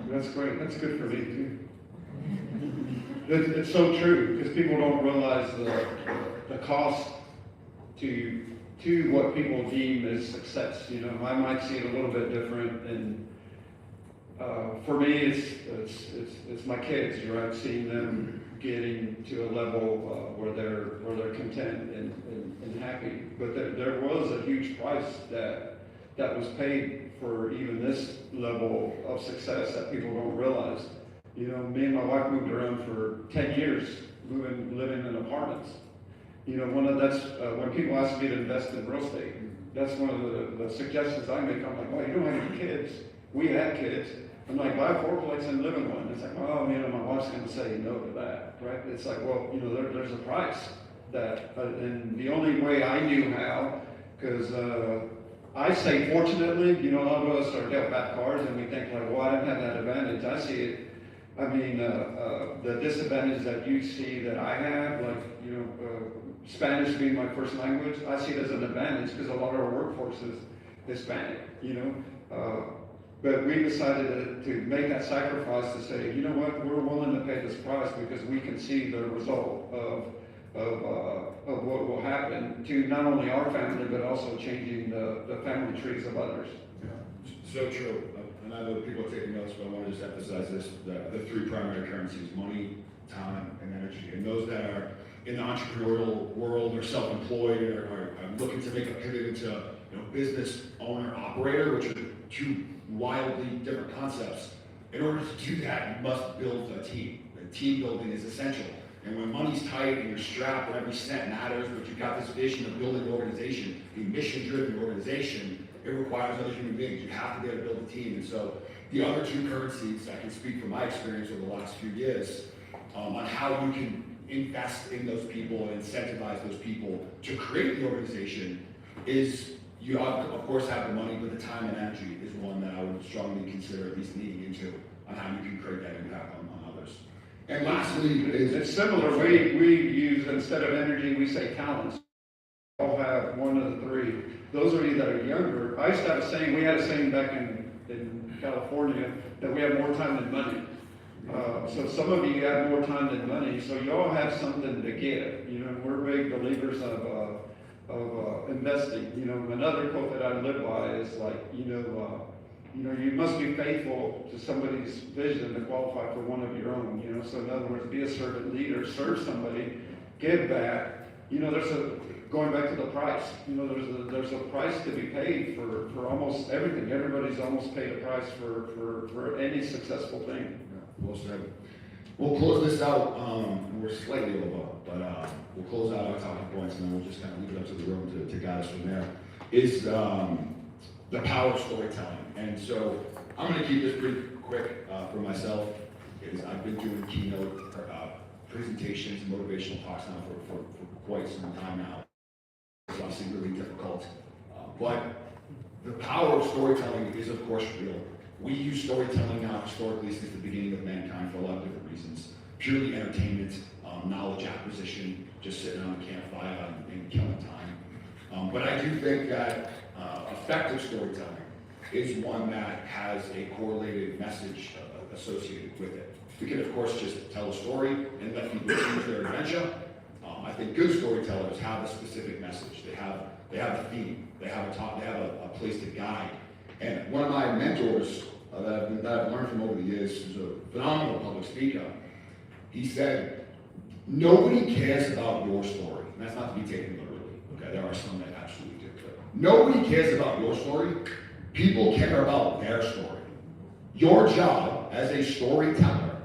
That's great. That's good for me too. It's so true, because people don't realize the cost to what people deem as success. You know, I might see it a little bit different, and for me, it's my kids, right? Seeing them getting to a level where they're content and happy. But there was a huge price that was paid for even this level of success that people don't realize. You know, me and my wife moved around for 10 years, living in apartments. You know, when people ask me to invest in real estate, that's one of the suggestions I make. I'm like, well, you don't have any kids. We had kids. I'm like, buy 4 places and live in one. It's like, oh, you know, my wife's going to say no to that, right? It's like, well, you know, there's a price that, and the only way I knew how, because I say fortunately, you know, a lot of us are dealt bad cards and we think like, well, I didn't have that advantage. I see it. I mean, the disadvantage that you see that I have, like, you know, Spanish being my first language, I see it as an advantage because a lot of our workforce is Hispanic, you know. But we decided to make that sacrifice to say, you know what, we're willing to pay this price because we can see the result of what will happen to not only our family, but also changing the family trees of others. Yeah. So true. And I know people are taking notes, but I want to just emphasize this, the 3 primary currencies, money, time, and energy. And those that are in the entrepreneurial world or self-employed or are looking to make a pivot into, you know, business owner, operator, which are 2 wildly different concepts. In order to do that, you must build a team. And team building is essential. And when money's tight and you're strapped and every cent matters, but you've got this vision of building an organization, a mission-driven organization, it requires other human beings. You have to be able to build a team. And so the other 2 currencies, I can speak from my experience over the last few years, on how you can invest in those people and incentivize those people to create the organization is, you of course have the money, but the time and energy is one that I would strongly consider at least leaning into on how you can create that impact on others. And lastly, it's similar. We use, instead of energy, we say talents. We all have one of the 3. Those of you that are younger, I used to have a saying, we had a saying back in California, that we have more time than money. So some of you have more time than money, so you all have something to give. You know, we're big believers of investing. You know, another quote that I live by is like, you know, you must be faithful to somebody's vision to qualify for one of your own. You know, so in other words, be a servant leader, serve somebody, give back. You know, going back to the price. You know, there's a price to be paid for almost everything. Everybody's almost paid a price for any successful thing. Well said. We'll close this out. We're slightly over, but we'll close out our talking points and then we'll just kind of leave it up to the room to guide us from there. Is the power of storytelling. And so I'm going to keep this pretty quick for myself. I've been doing keynote presentations, motivational talks now for quite some time now. It's obviously really difficult, but the power of storytelling is of course real. We use storytelling now historically since the beginning of mankind for a lot of different reasons. Purely entertainment, knowledge acquisition, just sitting on the campfire and killing time. But I do think that effective storytelling is one that has a correlated message associated with it. We can of course just tell a story and let people choose their adventure. I think good storytellers have a specific message. They have a theme. They have a place to guide. And one of my mentors that I've learned from over the years, who's a phenomenal public speaker, he said, nobody cares about your story. And that's not to be taken literally, okay? There are some that absolutely do. But nobody cares about your story. People care about their story. Your job as a storyteller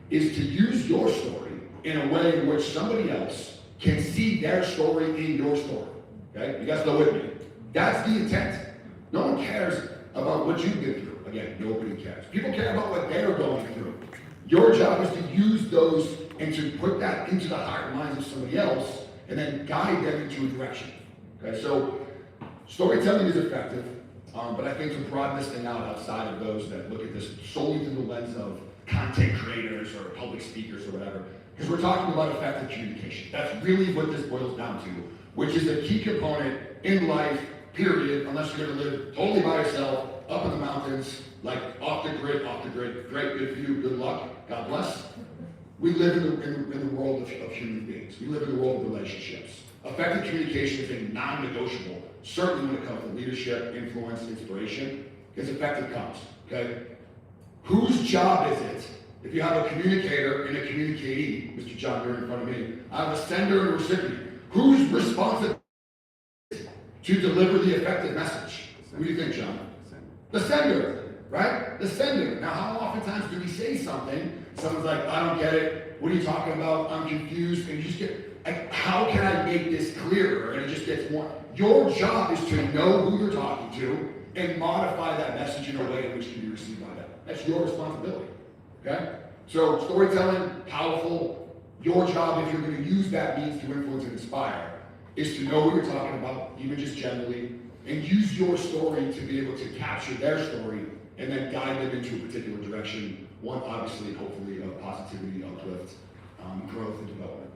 is to use your story in a way in which somebody else can see their story in your story. Okay, you guys go with me. That's the intent. No one cares about what you've been through. Again, nobody cares. People care about what they're going through. Your job is to use those and to put that into the heart and minds of somebody else and then guide them into a direction. Okay, so storytelling is effective, but I think to broaden this thing out outside of those that look at this solely through the lens of content creators or public speakers or whatever, because we're talking about effective communication. That's really what this boils down to, which is a key component in life, period, unless you're gonna live totally by yourself, up in the mountains, like off the grid, great, good for you, good luck, God bless. We live in the world of human beings. We live in the world of relationships. Effective communication is a non-negotiable, certainly when it comes to leadership, influence, inspiration, because effective comes, okay? Whose job is it, if you have a communicator and a communicatee, Mr. John, you're in front of me, I have a sender and a recipient, whose responsibility to deliver the effective message? What do you think, John? The sender, right? The sender. Now, how oftentimes do we say something, someone's like, I don't get it, what are you talking about, I'm confused, and you just get, like, how can I make this clearer? And it just gets more. Your job is to know who you're talking to and modify that message in a way in which can be received by them. That's your responsibility, okay? So storytelling, powerful. Your job, if you're going to use that means to influence and inspire, is to know what you're talking about, even just generally, and use your story to be able to capture their story and then guide them into a particular direction. One, obviously, hopefully, of positivity, uplift, growth, and development.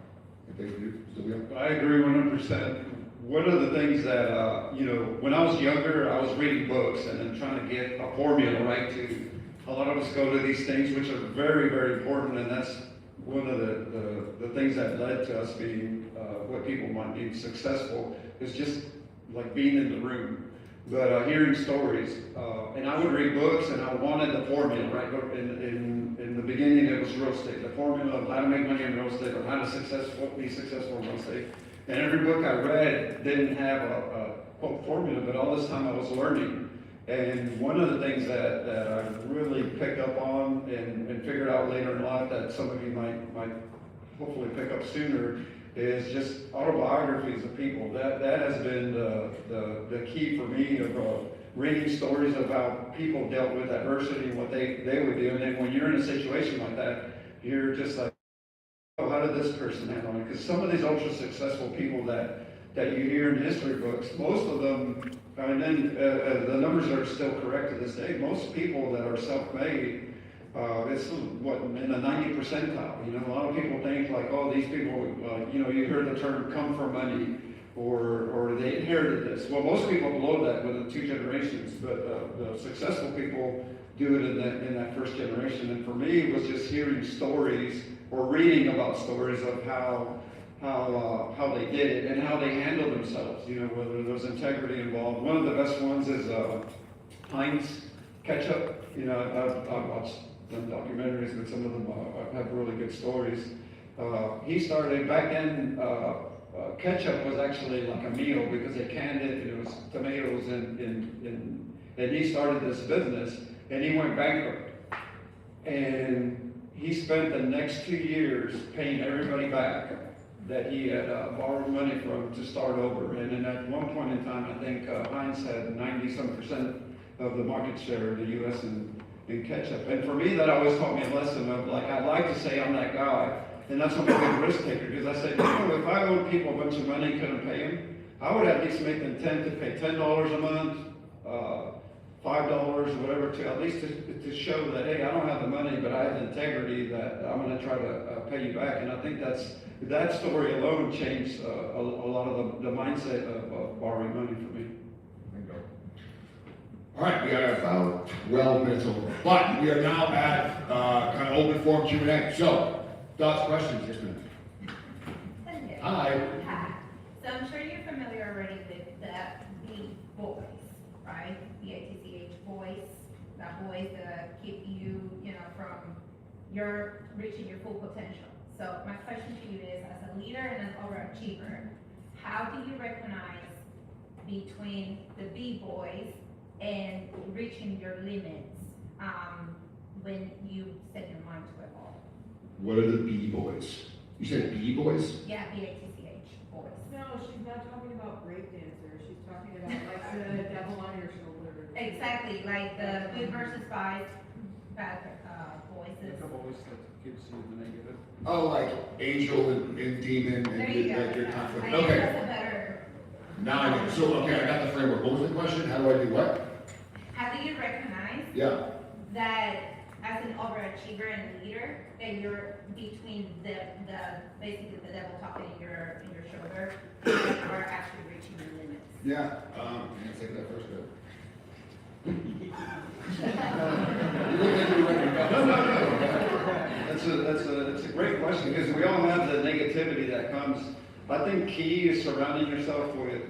Okay, Sylvia? I agree 100%. One of the things that, when I was younger, I was reading books and then trying to get a formula, right? A lot of us go to these things, which are very, very important, and that's one of the things that led to us being what people might be successful, is just like being in the room. But hearing stories, and I would read books, and I wanted the formula, right? In the beginning, it was real estate, the formula of how to make money in real estate, or how to be successful in real estate. And every book I read didn't have a quote formula, but all this time I was learning. And one of the things that I really picked up on and figured out later in life that some of you might hopefully pick up sooner is just autobiographies of people. That has been the key for me of reading stories of how people dealt with adversity and what they would do. And then when you're in a situation like that, you're just like, oh, how did this person handle it? Because some of these ultra successful people that you hear in history books, most of them, and then the numbers are still correct to this day, most people that are self-made, it's what, in the 90 percentile. You know, a lot of people think like, oh, these people, you heard the term come from money, or they inherited this. Well, most people below that within 2 generations, but the successful people do it in that first generation. And for me, it was just hearing stories or reading about stories of how they did it and how they handled themselves, whether there was integrity involved. One of the best ones is Heinz ketchup. I've watched some documentaries, but some of them have really good stories. He started, back then, ketchup was actually like a meal because they canned it, and it was tomatoes, and he started this business, and he went bankrupt. And he spent the next 2 years paying everybody back that he had borrowed money from to start over. And then at one point in time, I think Heinz had 90-some% of the market share in the U.S. in ketchup. And for me, that always taught me a lesson of, like, I'd like to say I'm that guy. And that's what I'm a big risk taker, because I said, if I owed people a bunch of money and couldn't pay them, I would at least make the intent to pay $10 a month, $5, whatever, to at least to show that, hey, I don't have the money, but I have the integrity that I'm going to try to pay you back. And I think that story alone changed a lot of the mindset of borrowing money for me. All right, we are about 12 minutes over, but we are now at kind of open forum Q&A. So, thoughts, questions? Yes, ma'am. Hello. Hi. Hi. So I'm sure you're familiar already with the boys, right? BATCH boys, that boys that keep you, from your reaching your full potential. So my question to you is, as a leader and an overachiever, how do you recognize between the B-boys and reaching your limits when you set your mind to it all? What are the B-boys? You said B-boys? Yeah, BATCH. voice. No, she's not talking about breakdancers, she's talking about like the devil on your shoulder. Exactly, like the good versus bad voices. I've always said kids see the negative. Oh, like angel and demon and There you go. like your conflict. I think Okay. that's a better. Now I get it. So, okay, I got the framework. What was the question? How do I do what? How do you recognize Yeah. that as an overachiever and leader, that you're between the basically the devil talking in your shoulder, and are actually reaching your limits? Yeah. Let's take that first bit. That's a great question, because we all have the negativity that comes. I think key is surrounding yourself with,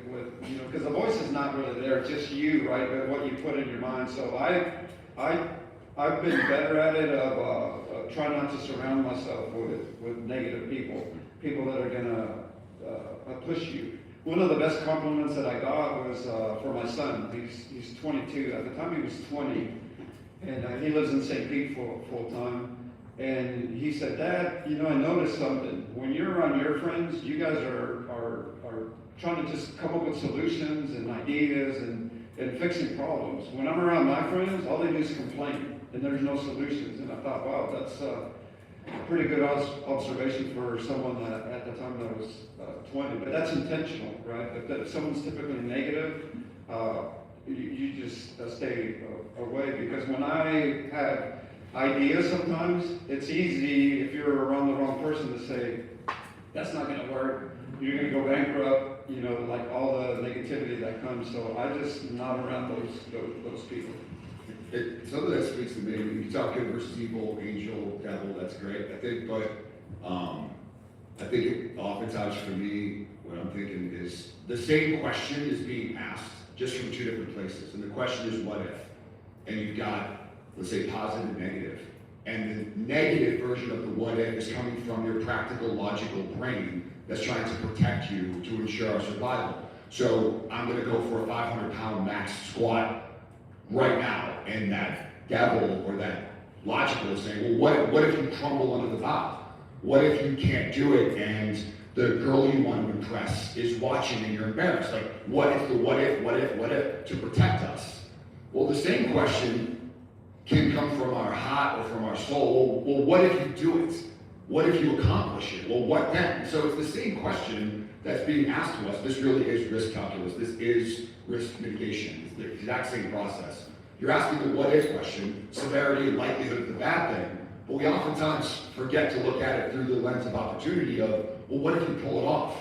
you know, because the voice is not really there, it's just you, right, but what you put in your mind. So I've been better at it of trying not to surround myself with negative people that are gonna push you. One of the best compliments that I got was for my son. He's 22. At the time he was 20, and he lives in St. Pete full time. And he said, "Dad, you know, I noticed something. When you're around your friends, you guys are trying to just come up with solutions and ideas and fixing problems. When I'm around my friends, all they do is complain, and there's no solutions." And I thought, wow, that's a pretty good observation for someone that at the time that was 20. But that's intentional, right? If someone's typically negative, you just stay away, because when I have ideas, sometimes it's easy if you're around the wrong person to say, that's not going to work, you're going to go bankrupt, you know, like all the negativity that comes. So I just not around those people. Some of that speaks to me. When you talk good versus evil, angel, devil, that's great. I think, but I think oftentimes for me, what I'm thinking is the same question is being asked, just from two different places. And the question is, what if? And you've got, let's say, positive and negative. And the negative version of the what if is coming from your practical, logical brain that's trying to protect you to ensure our survival. So I'm gonna go for a 500-pound max squat right now, and that devil or that logical is saying, well, what if you crumble under the vibe? What if you can't do it and the girl you want to impress is watching and you're embarrassed? Like, what if to protect us? Well, the same question can come from our heart or from our soul. Well, what if you do it? What if you accomplish it? Well, what then? So it's the same question that's being asked to us. This really is risk calculus. This is risk mitigation. It's the exact same process. You're asking the what if question, severity and likelihood of the bad thing, but we oftentimes forget to look at it through the lens of opportunity of, well, what if you pull it off?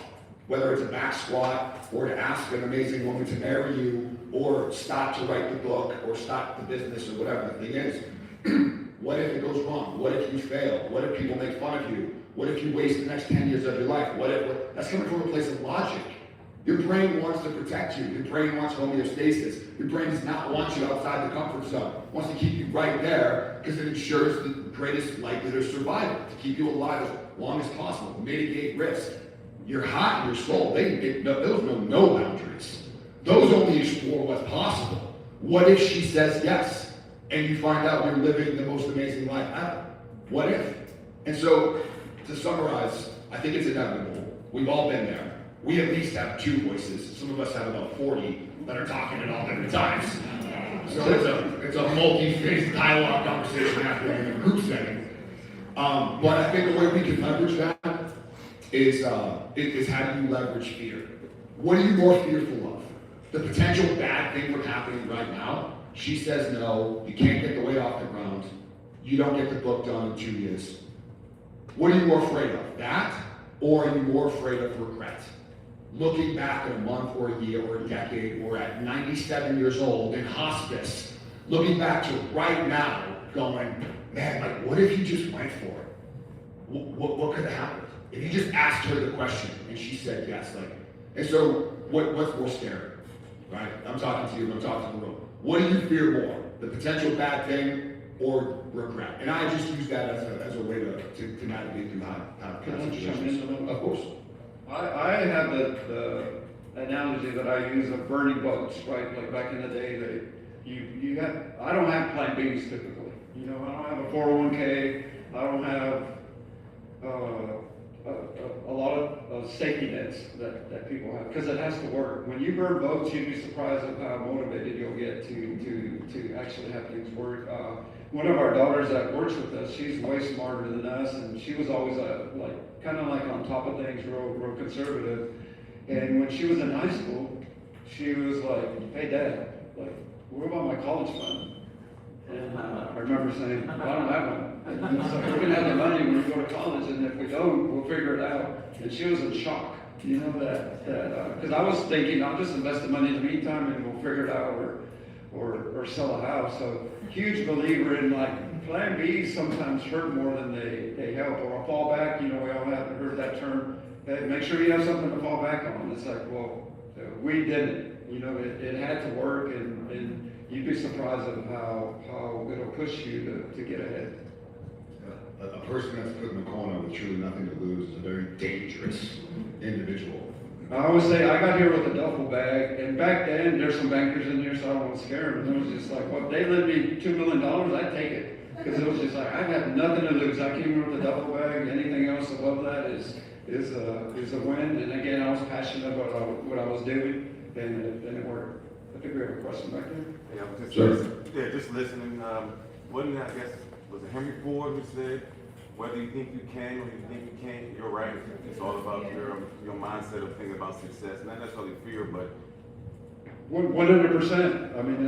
Whether it's a back squat, or to ask an amazing woman to marry you, or stop to write the book, or stop the business, or whatever the thing is. What if it goes wrong? What if you fail? What if people make fun of you? What if you waste the next 10 years of your life? That's coming from a place of logic. Your brain wants to protect you. Your brain wants homeostasis. Your brain does not want you outside the comfort zone. It wants to keep you right there because it ensures the greatest likelihood of survival, to keep you alive as long as possible, mitigate risk. Your heart and your soul, those know no boundaries. Those only explore what's possible. What if she says yes, and you find out you're living the most amazing life ever? What if? And so, to summarize, I think it's inevitable. We've all been there. We at least have two voices. Some of us have about 40 that are talking at all different times. So it's a multi-phase dialogue conversation happening in a group setting. But I think the way we can leverage that is how do you leverage fear? What are you more fearful of? The potential bad thing from happening right now? She says no, you can't get the weight off the ground, you don't get the book done in 2 years. What are you more afraid of? That? Or are you more afraid of regret? Looking back at a month or a year or a decade or at 97 years old in hospice, looking back to right now going, man, like, what if you just went for it? What could have happened? If you just asked her the question and she said yes, like, and so what's more scary, right? I'm talking to you, I'm talking to the room. What do you fear more? The potential bad thing or regret? And I just use that as a way to navigate through how situations. Of course. I have the analogy that I use of burning boats, right? Like back in the day, I don't have plan Bs typically. You know, I don't have a 401k. I don't have a lot of safety nets that people have, because it has to work. When you burn boats, you'd be surprised at how motivated you'll get to actually have things work. One of our daughters that works with us, she's way smarter than us, and she was always kind of like on top of things, real conservative. And when she was in high school, she was like, "Hey Dad, like, what about my college fund?" And I remember saying, "I don't have one." And so we're gonna have the money when we go to college, and if we don't, we'll figure it out. And she was in shock, you know, that because I was thinking, I'll just invest the money in the meantime, and we'll figure it out, or sell a house. So huge believer in like plan B sometimes hurt more than they help, or a fallback. You know, we all have heard that term. Hey, make sure you have something to fall back on. It's like, well, we didn't. You know, it had to work, and you'd be surprised at how it'll push you to get ahead. A person that's put in the corner with truly nothing to lose is a very dangerous individual. I always say, I got here with a duffel bag, and back then, there's some bankers in here, so I don't want to scare them. And it was just like, well, if they lend me $2 million, I'd take it. Because it was just like, I have nothing to lose. I came here with a duffel bag. Anything else above that is a win. And again, I was passionate about what I was doing, and it worked. I think we have a question back there. Yeah, just listening. Wasn't I guess was it Henry Ford who said, "Whether you think you can or you think you can't, you're right." It's all about your mindset of thinking about success, not necessarily fear, but 100%. I mean,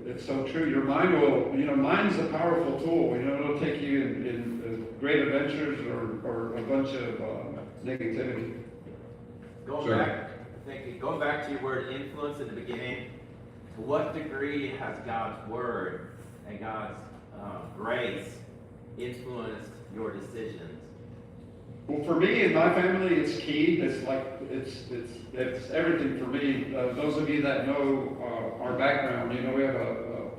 it's so true. Your mind will, mind's a powerful tool. It'll take you in great adventures or a bunch of negativity. Going back to your word influence in the beginning, to what degree has God's word and God's grace influenced your decisions? Well, for me and my family, it's key. It's everything for me. Those of you that know our background, we have a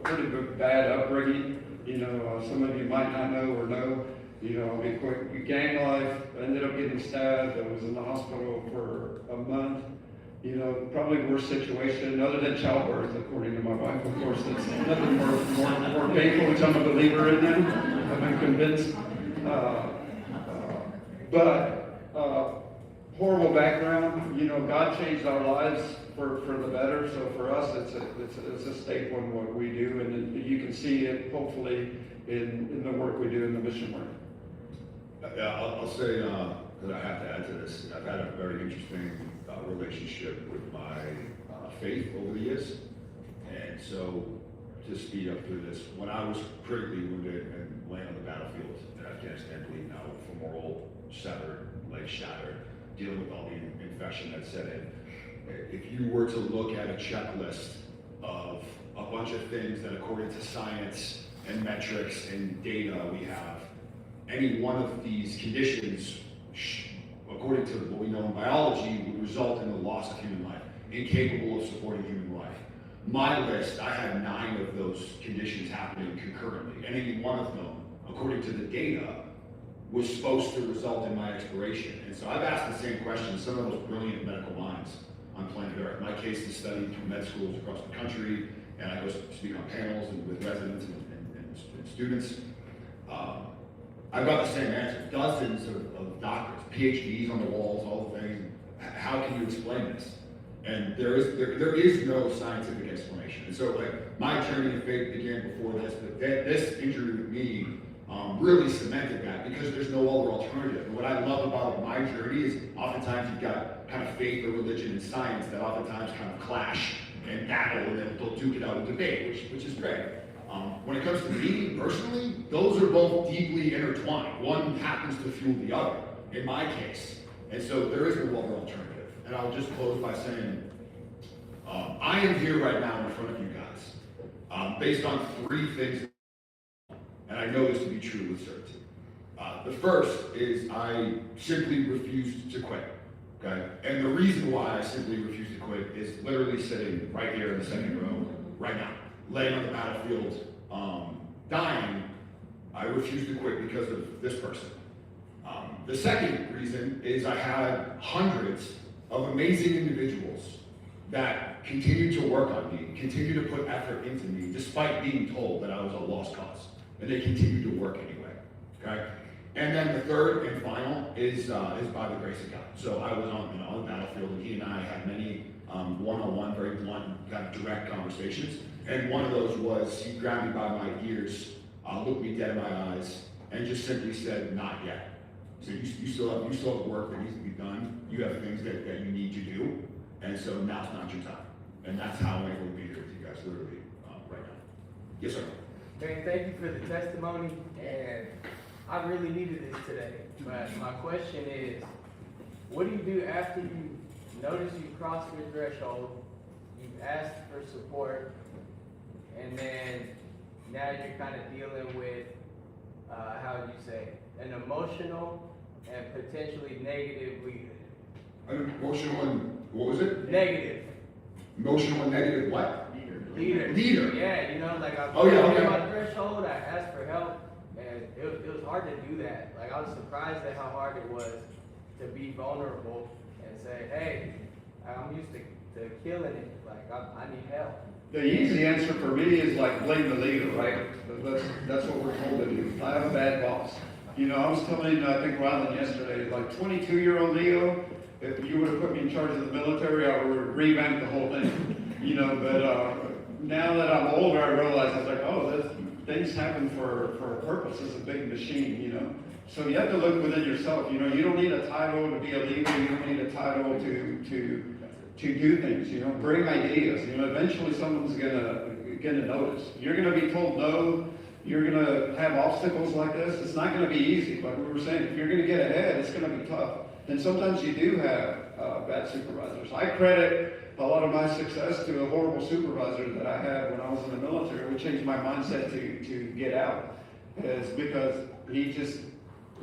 pretty bad upbringing. Some of you might not know or know. I'll be quick. Gang life. I ended up getting stabbed. I was in the hospital for a month. Probably worst situation other than childbirth, according to my wife. Of course, that's nothing more painful, which I'm a believer in now. I've been convinced. But horrible background. God changed our lives for the better. So for us, it's a staple in what we do, and you can see it hopefully in the work we do in the mission work. Yeah, I'll say, because I have to add to this, I've had a very interesting relationship with my faith over the years. And so, to speed up through this, when I was critically wounded and laying on the battlefield in Afghanistan, bleeding out, femoral severed, leg shattered, dealing with all the infection that set in, if you were to look at a checklist of a bunch of things that according to science and metrics and data we have, any one of these conditions, according to what we know in biology, would result in the loss of human life, incapable of supporting human life. My list, I had 9 of those conditions happening concurrently, and any one of them, according to the data, was supposed to result in my expiration. And so I've asked the same question, some of the most brilliant medical minds on planet Earth. My case is studied through med schools across the country, and I go speak on panels and with residents and students. I've got the same answer. Dozens of doctors, PhDs on the walls, all the things. How can you explain this? And there is no scientific explanation. And so, my journey of faith began before this, but this injury with me really cemented that because there's no other alternative. And what I love about my journey is oftentimes you've got kind of faith or religion and science that oftentimes kind of clash and battle, and then they'll duke it out in debate, which is great. When it comes to me personally, those are both deeply intertwined. One happens to fuel the other, in my case. And so there is no other alternative. And I'll just close by saying, I am here right now in front of you guys, based on 3 things, and I know this to be true with certainty. The first is I simply refused to quit, okay? And the reason why I simply refused to quit is literally sitting right here in the second row, right now, laying on the battlefield, dying. I refused to quit because of this person. The second reason is I had hundreds of amazing individuals that continued to work on me, continued to put effort into me, despite being told that I was a lost cause. And they continued to work anyway, okay? And then the third and final is by the grace of God. So I was on the battlefield, and he and I had many one-on-one, very blunt, kind of direct conversations. And one of those was he grabbed me by my ears, looked me dead in my eyes, and just simply said, "Not yet." So you still have work that needs to be done. You have things that you need to do, and so now's not your time. And that's how I'm able to be here with you guys, literally, right now. Yes, sir. Man, thank you for the testimony, and I really needed this today. But my question is, what do you do after you notice you crossed your threshold, you've asked for support, and then now you're kind of dealing with, how would you say, an emotional and potentially negative leader? An emotional and, what was it? Negative. Emotional and negative what? Leader. Leader. Yeah, you know, like I Oh, yeah, crossed okay. my threshold, I asked for help, and it was hard to do that. Like, I was surprised at how hard it was to be vulnerable and say, hey, I'm used to killing it, like, I need help. The easy answer for me is like blame the leader, right? That's what we're told to do. I have a bad boss. You know, I was telling, I think Rylan yesterday, like 22-year-old Leo, if you would have put me in charge of the military, I would have revamped the whole thing. You know, but now that I'm older, I realize I was like, oh, things happen for a purpose. It's a big machine, you know. So you have to look within yourself. You know, you don't need a title to be a leader. You don't need a title to do things. You know, bring ideas. You know, eventually someone's gonna notice. You're gonna be told no. You're gonna have obstacles like this. It's not gonna be easy. Like we were saying, if you're gonna get ahead, it's gonna be tough. And sometimes you do have bad supervisors. I credit a lot of my success to a horrible supervisor that I had when I was in the military, which changed my mindset to get out. Is because he just,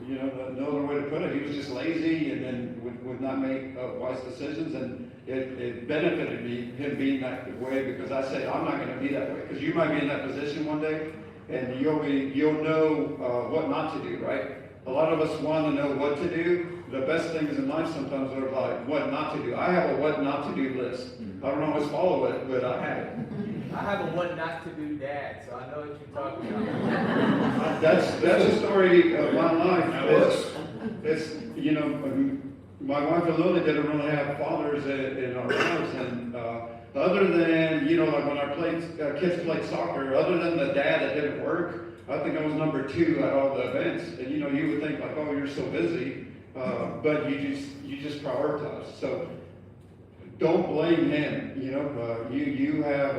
you know, no other way to put it, he was just lazy and then would not make wise decisions. And it benefited me, him being that way, because I said, I'm not going to be that way. Because you might be in that position one day, and you'll know what not to do, right? A lot of us want to know what to do. The best things in life sometimes are like what not to do. I have a what not to do list. I don't always follow it, but I have it. I have a what not to do dad, so I know what you're talking about. That's the story of my life. It's you know, my wife and Lily didn't really have fathers in our lives, and other than, you know, like when our kids played soccer, other than the dad that didn't work, I think I was number 2 at all the events. And you know, you would think like, oh, you're so busy, but you just prioritize. So don't blame him. You know, you have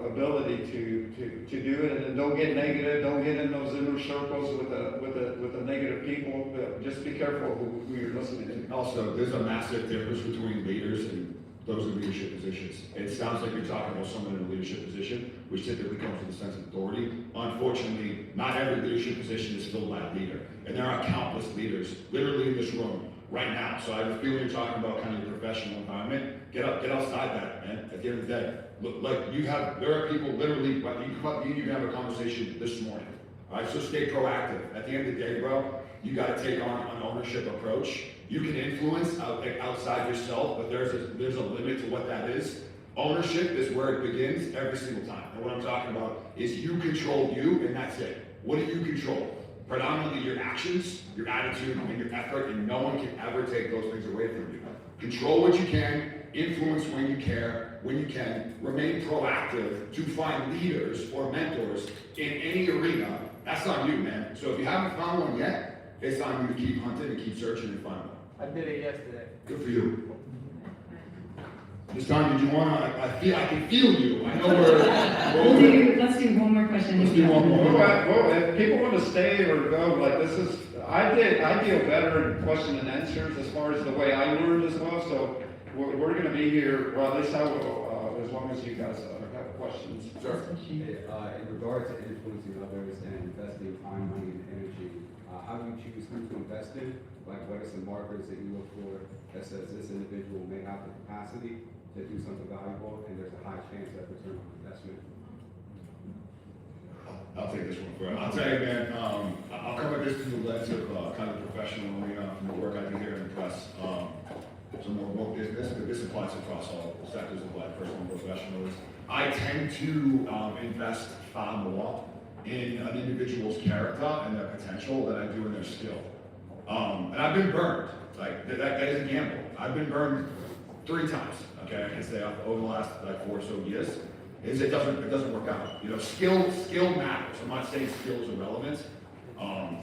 ability to do it, and don't get negative. Don't get in those inner circles with the negative people. Just be careful who you're listening to. Also, there's a massive difference between leaders and those in leadership positions. It sounds like you're talking about someone in a leadership position, which typically comes with a sense of authority. Unfortunately, not every leadership position is filled by a leader. And there are countless leaders, literally in this room, right now. So I have a feeling you're talking about kind of your professional environment. Get outside that, man. At the end of the day, look, like there are people literally, you can have a conversation this morning. All right, so stay proactive. At the end of the day, bro, you got to take on an ownership approach. You can influence outside yourself, but there's a limit to what that is. Ownership is where it begins every single time. And what I'm talking about is you control you, and that's it. What do you control? Predominantly your actions, your attitude, and your effort, and no one can ever take those things away from you. Control what you can, influence when you care, when you can, remain proactive to find leaders or mentors in any arena. That's on you, man. So if you haven't found one yet, it's on you to keep hunting and keep searching and find one. I did it yesterday. Good for you. This time, did you want to? I can feel you. I know Let's do one more question. Let's do one more. Well, if people want to stay or go, like this is, I deal better in question and answers as far as the way I learned as well. So we're going to be here. Well, at least I will, as long as you guys have questions. Sure. In regard to influencing others and investing time, money, and energy, how do you choose who to invest in? Like, what are some markers that you look for that says this individual may have the capacity to do something valuable, and there's a high chance of return on investment? I'll take this one first. I'll tell you, man, I'll come at this through the lens of kind of professional arena from the work I do here in the press. So more business, but this applies across all sectors of life, personal and professional. I tend to invest far more in an individual's character and their potential than I do in their skill. And I've been burned. Like that is a gamble. I've been burned 3 times. Okay, I can say over the last 4 or so years. It doesn't work out. You know, skill matters. I'm not saying skill is irrelevant.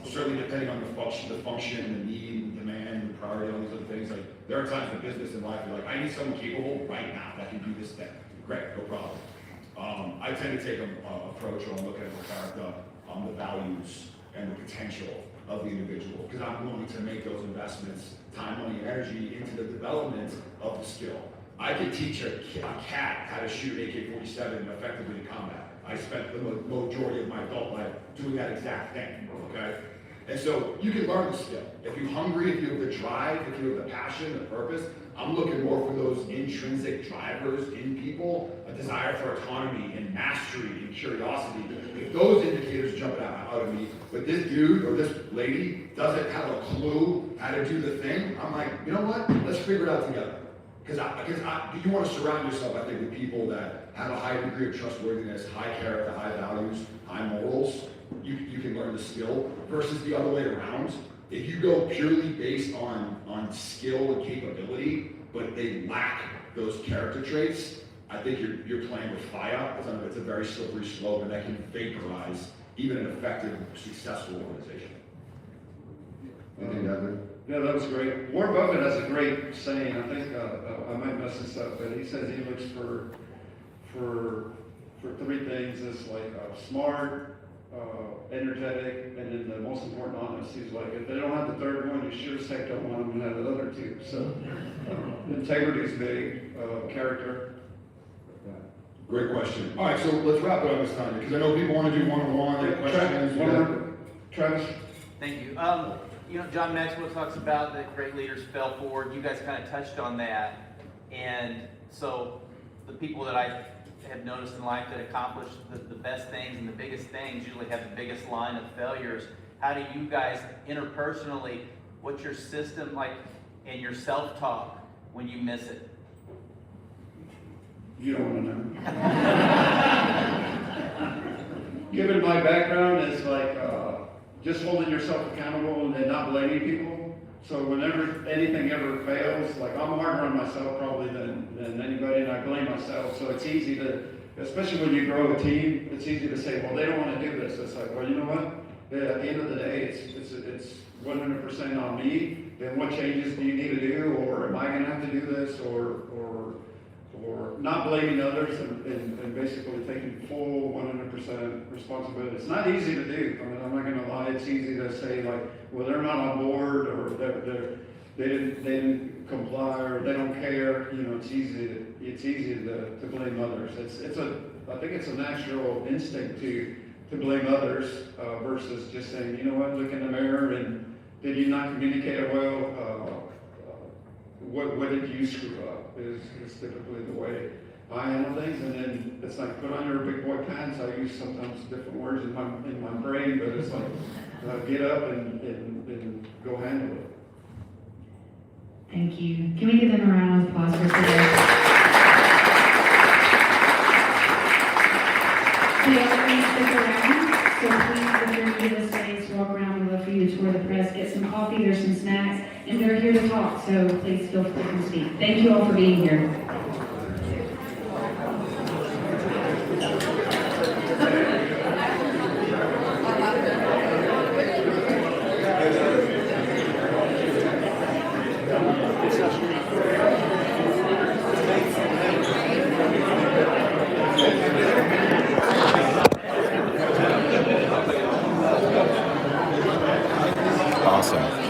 Certainly depending on the function, the need, the demand, the priority, all these other things. Like there are times in business and life you're like, I need someone capable right now that can do this thing. Great, no problem. I tend to take an approach where I'm looking at the character, the values, and the potential of the individual, because I'm willing to make those investments, time, money, and energy into the development of the skill. I could teach a cat how to shoot an AK-47 effectively in combat. I spent the majority of my adult life doing that exact thing, okay? And so you can learn the skill. If you're hungry, if you have the drive, if you have the passion, the purpose, I'm looking more for those intrinsic drivers in people, a desire for autonomy and mastery and curiosity. If those indicators jump out of me, but this dude or this lady doesn't have a clue how to do the thing, I'm like, you know what? Let's figure it out together. Because you want to surround yourself, I think, with people that have a high degree of trustworthiness, high character, high values, high morals. You can learn the skill versus the other way around. If you go purely based on skill and capability, but they lack those character traits, I think you're playing with fire. It's a very slippery slope, and that can vaporize even an effective, successful organization. Anything to add? Yeah, that was great. Warren Buffett has a great saying. I think I might mess this up, but he says he looks for 3 things: it's like smart, energetic, and then the most important, honest. He's like, if they don't have the third one, you sure as heck don't want them to have the other 2. So integrity is big, character. Great question. All right, so let's wrap it up this time, because I know people want to do one-on-one questions. Travis? Thank you. You know, John Maxwell talks about that great leaders fell forward. You guys kind of touched on that. And so the people that I have noticed in life that accomplish the best things and the biggest things usually have the biggest line of failures. How do you guys interpersonally, what's your system like and your self-talk when you miss it? You don't want to know. Given my background is like just holding yourself accountable and not blaming people. So whenever anything ever fails, like I'm harder on myself probably than anybody, and I blame myself. So it's easy to, especially when you grow a team, it's easy to say, well, they don't want to do this. It's like, well, you know what? At the end of the day, it's 100% on me. Then what changes do you need to do, or am I going to have to do this, or not blaming others and basically taking full 100% responsibility. It's not easy to do. I mean, I'm not going to lie. It's easy to say like, well, they're not on board, or they didn't comply, or they don't care. You know, it's easy to blame others. I think it's a natural instinct to blame others versus just saying, you know what, look in the mirror and did you not communicate it well? What did you screw up? Is typically the way I handle things, and then it's like put on your big boy pants. I use sometimes different words in my brain, but it's like get up and go handle it. Thank you. Can we give them a round of applause for today? They always stick around, so please, if you're new to the space, walk around. We'd love for you to tour the press, get some coffee, there's some snacks, and they're here to talk, so please feel free to speak. Thank you all for being here. Awesome.